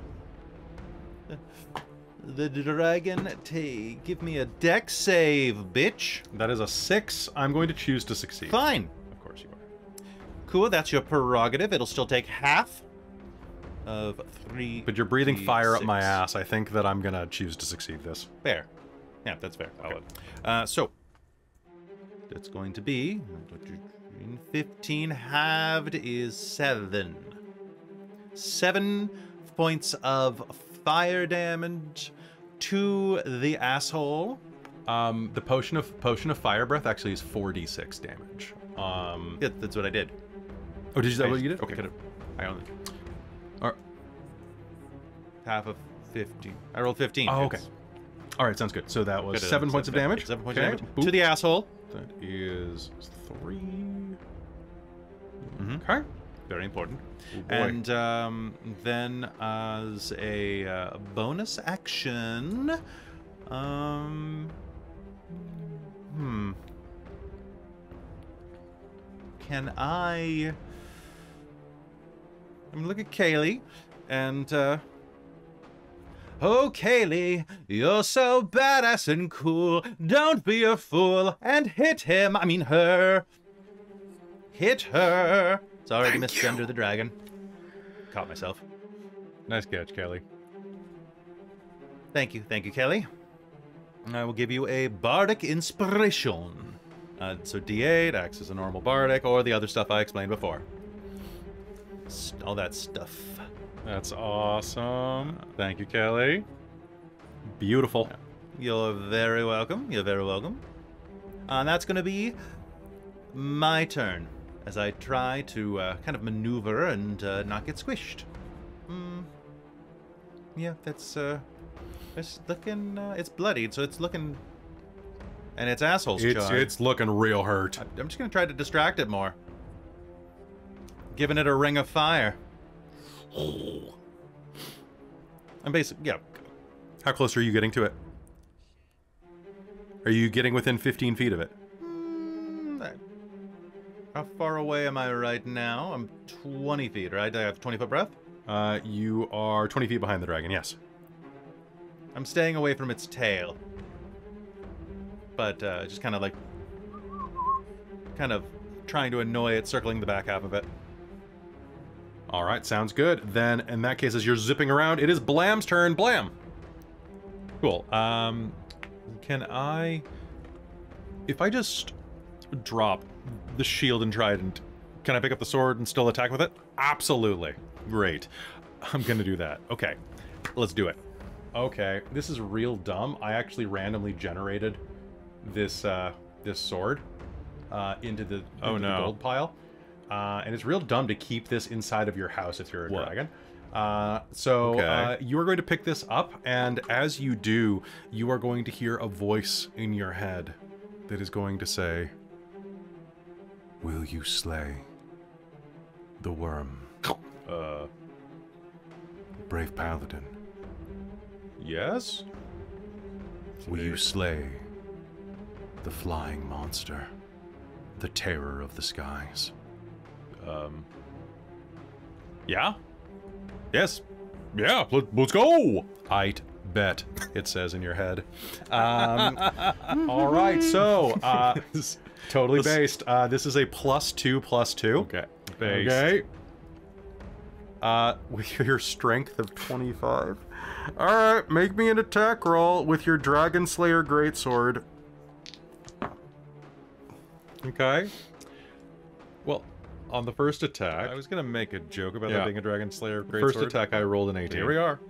The dragon, give me a dex save, bitch. That is a 6. I'm going to choose to succeed. Fine. Of course you are. Cool, that's your prerogative. It'll still take half of 3. But you're breathing fire up my 6. ass. I think that I'm going to choose to succeed this. Fair. Yeah, that's fair. Okay. So, that's going to be 15 halved is 7. 7 points of fire damage to the asshole. The potion of fire breath actually is 4d6 damage. Yeah, that's what I did. Oh, did you that what you did? Okay. I only half of 15. I rolled 15. Oh, okay. All right, sounds good. So that was 7 points of damage. 7 points of Okay. damage to the asshole. That is 3. Mm-hmm. Okay. Very important. Oh, boy. And then as a bonus action, can I? I'm gonna look at Kaylee, and oh, Kaylee, you're so badass and cool. Don't be a fool and hit him. I mean her. Hit her. It's already misgender the dragon. Caught myself. Nice catch, Kelly. Thank you, Kelly. I will give you a bardic inspiration. So D8 acts as a normal bardic, or the other stuff I explained before. All that stuff. That's awesome. Thank you, Kelly. Beautiful. You're very welcome. You're very welcome. And that's going to be my turn as I try to kind of maneuver and not get squished. Yeah, that's looking. It's bloodied, so it's looking. And its asshole's charred. It's looking real hurt. I'm just going to try to distract it more. Giving it a ring of fire. I'm basically, yeah. How close are you getting to it? Are you getting within 15 feet of it? How far away am I right now? I'm 20 feet, right? I have 20-foot breath? You are 20 feet behind the dragon, yes. I'm staying away from its tail. But just kind of trying to annoy it, circling the back half of it. All right, sounds good. Then, in that case, as you're zipping around, it is Blam's turn. Blam! Cool. Can I... If I just drop the shield and trident, can I pick up the sword and still attack with it? Absolutely. Great. I'm gonna do that. Okay, let's do it. Okay, this is real dumb. I actually randomly generated this this sword into the gold pile. And it's real dumb to keep this inside of your house if you're a dragon. You are going to pick this up, and as you do, you are going to hear a voice in your head that is going to say, "Will you slay the worm? Brave paladin. Yes? Will you slay the flying monster, the terror of the skies?" Yeah? Yes. Yeah, let's go! I'd bet, it says in your head. All right, so, totally based. This is a +2/+2. Okay. Based. Okay. With your strength of 25. Alright, make me an attack roll with your Dragon Slayer Greatsword. Okay. Well, on the first attack, I was gonna make a joke about that being a Dragon Slayer Greatsword. First attack, I rolled an 18. Here we are.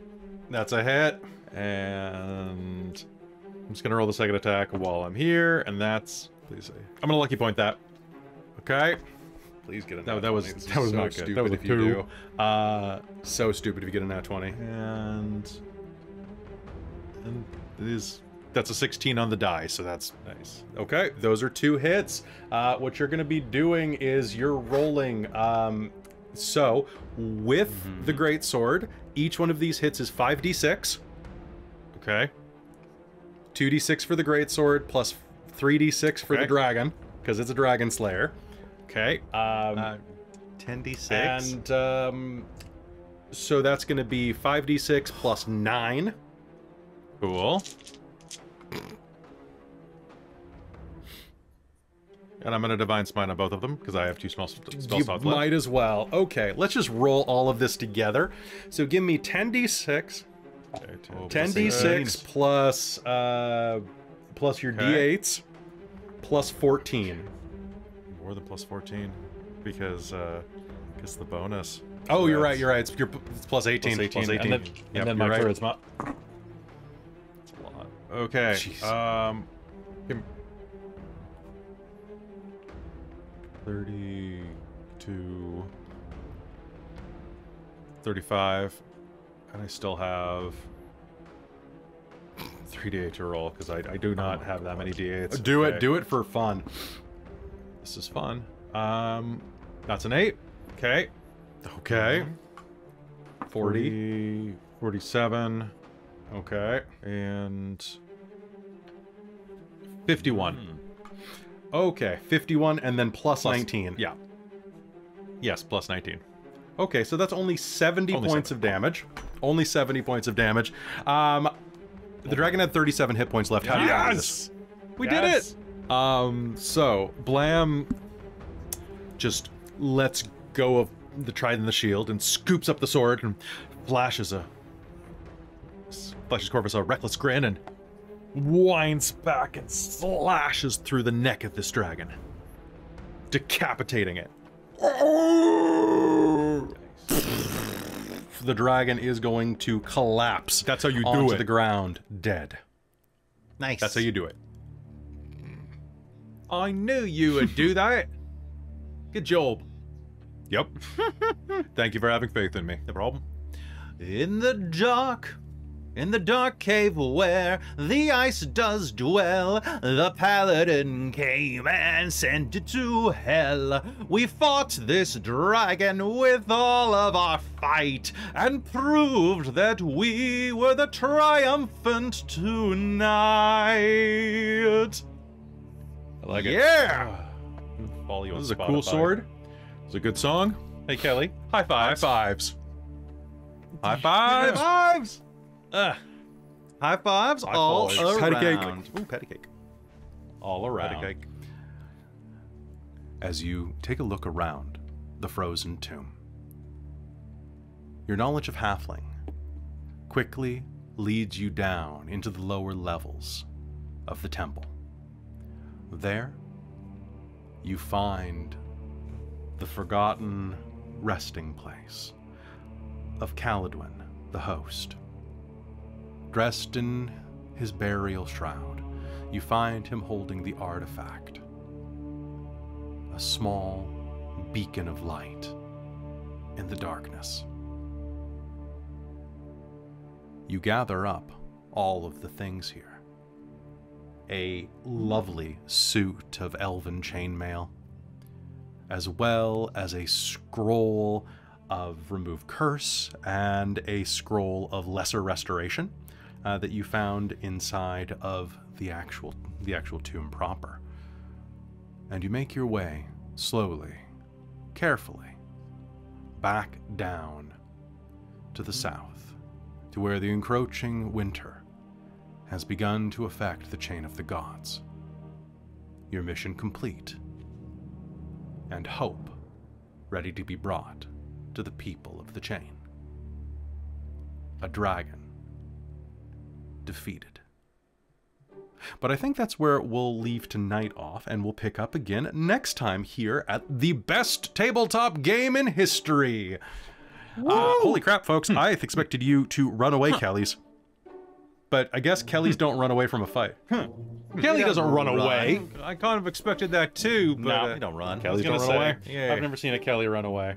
That's a hit. And I'm just gonna roll the second attack while I'm here, and that's... Please say. I'm gonna lucky point that. Okay. Please get a That nat was 20. This that is was so not good. stupid That was a if you 2. do. So stupid if you get a nat 20. And That's a 16 on the die, so that's nice. Okay, those are 2 hits. What you're going to be doing is you're rolling. So with the great sword, each one of these hits is 5d6. okay. 2d6 for the greatsword, plus 3d6 for the dragon, because it's a dragon slayer. Okay. 10d6. And so that's going to be 5d6 plus 9. Cool. And I'm going to Divine Smite on both of them, because I have 2 spell slots left. Might as well. Okay, let's just roll all of this together. So give me 10d6. Okay, 10d6 plus your d8s, plus 14. More than plus 14, because the bonus. Oh, you're right. It's plus 18. Plus 18. And then my charisma. That's a lot. Okay. Jeez. 32, 35, and I still have 3d8 to roll, because I do not have that many d8s. Do it for fun. This is fun. That's an 8. Okay. Okay. 40, 47, Okay. and 51. Okay, 51 and then plus 19. Yeah. Yes, plus 19. Okay, so that's only 70 points of damage. Only 70 points of damage. The dragon had 37 hit points left. How do you do this? We did it! So Blam just lets go of the trident and the shield and scoops up the sword and flashes Corvus a reckless grin and winds back and slashes through the neck of this dragon, decapitating it. The dragon is going to collapse. That's how you do onto it. the ground, dead. Nice. That's how you do it. I knew you would do that. Good job. Yep. Thank you for having faith in me. No problem. In the dark cave where the ice does dwell, the paladin came and sent it to hell. We fought this dragon with all of our fight and proved that we were the triumphant tonight. I like it. Yeah! Follow you on This is a cool Spotify. sword. It's a good song. Hey, Kelly. High High fives. fives. High fives. Fives! High fives High all fives. Patty cake. around. Ooh, patty cake. All around. Patty cake. As you take a look around the frozen tomb, your knowledge of halfling quickly leads you down into the lower levels of the temple. There, you find the forgotten resting place of Caladwin, the host. Dressed in his burial shroud, you find him holding the artifact, a small beacon of light in the darkness. You gather up all of the things here. A lovely suit of elven chainmail, as well as a scroll of Remove Curse and a scroll of Lesser Restoration that you found inside of the actual tomb proper. And you make your way slowly, carefully, back down to the south, to where the encroaching winter has begun to affect the chain of the gods. Your mission complete, and hope ready to be brought to the people of the chain. A dragon defeated. But I think that's where we'll leave tonight off, and we'll pick up again next time here at the best tabletop game in history. Holy crap, folks. I expected you to run away, Kellys. But I guess Kellys don't run away from a fight. Kelly doesn't run run. away. I kind of expected that too, but No, you don't run. Kellys I don't was run gonna away. say, yeah. I've never seen a Kelly run away.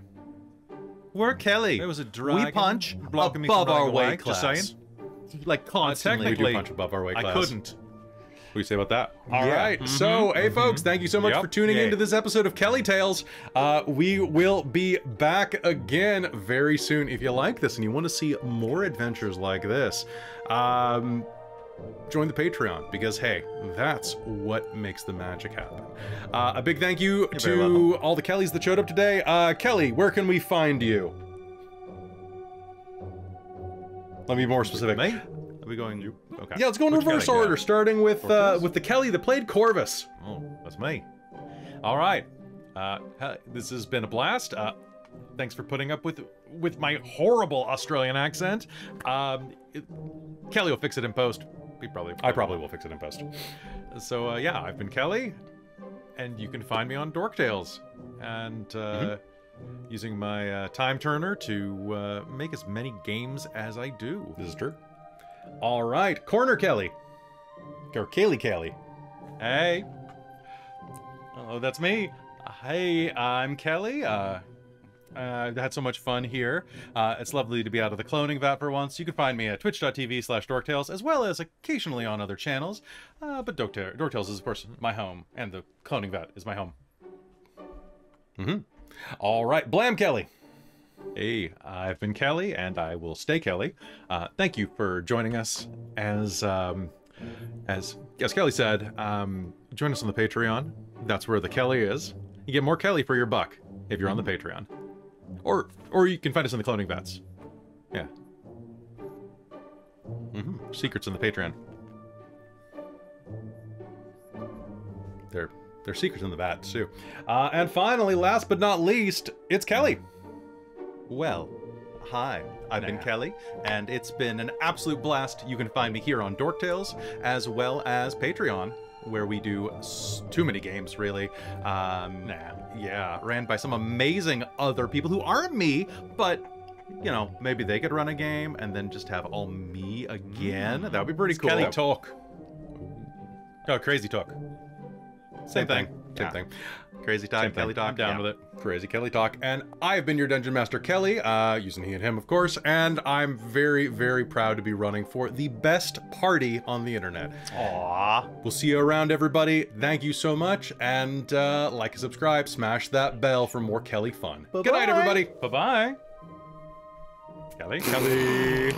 We're Kelly. There was a dragon We punch blocking me from above our running away, weight just class. saying. Like constantly. We do technically, punch above our weight I class. couldn't. What do you say about that? All Yeah. right. So, hey, folks, thank you so much Yep. for tuning Yeah. into this episode of Kelly Tales. We will be back again very soon. If you like this and you want to see more adventures like this, join the Patreon, because hey, that's what makes the magic happen. A big thank you to all the Kellys that showed up today. Kelly, where can we find you? Let me be more specific. Me? Are we going? Okay. Yeah, let's go in reverse order, starting with the Kelly that played Corvus. Oh, that's me. All right. This has been a blast. Thanks for putting up with my horrible Australian accent. Kelly will fix it in post. I probably will fix it in post. So yeah, I've been Kelly, and you can find me on Dork Tales, and using my time turner to make as many games as I do. This is true. All right, Corner Kelly, or Kaylee Kelly. Hey. Oh, that's me. Hey, I'm Kelly. I've had so much fun here. It's lovely to be out of the cloning vat for once. You can find me at twitch.tv/dorktales, as well as occasionally on other channels. But Dorktales is, of course, my home, and the cloning vat is my home. All right, Blam Kelly. Hey, I've been Kelly, and I will stay Kelly. Thank you for joining us. As Kelly said, join us on the Patreon. That's where the Kelly is. You get more Kelly for your buck if you're on the Patreon. Or you can find us in the cloning vats. Yeah. Secrets in the Patreon. They're secrets in the vats, too. And finally, last but not least, it's Kelly. Well, hi, I've been Kelly, and it's been an absolute blast. You can find me here on Dork Tales, as well as Patreon, where we do too many games, really. Yeah, ran by some amazing other people who aren't me, but, you know, maybe they could run a game and then just have all me again. That would be pretty cool. Kelly Talk. Oh, Crazy Talk. Same thing. Same thing. Crazy Talk, Kelly Talk. I'm down with it. Crazy Kelly Talk. And I have been your Dungeon Master Kelly, using he and him, of course, and I'm very, very proud to be running for the best party on the internet. Aww. We'll see you around, everybody. Thank you so much, and like and subscribe, smash that bell for more Kelly fun. Bye-bye. Good night, everybody. Bye-bye. Kelly. Kelly.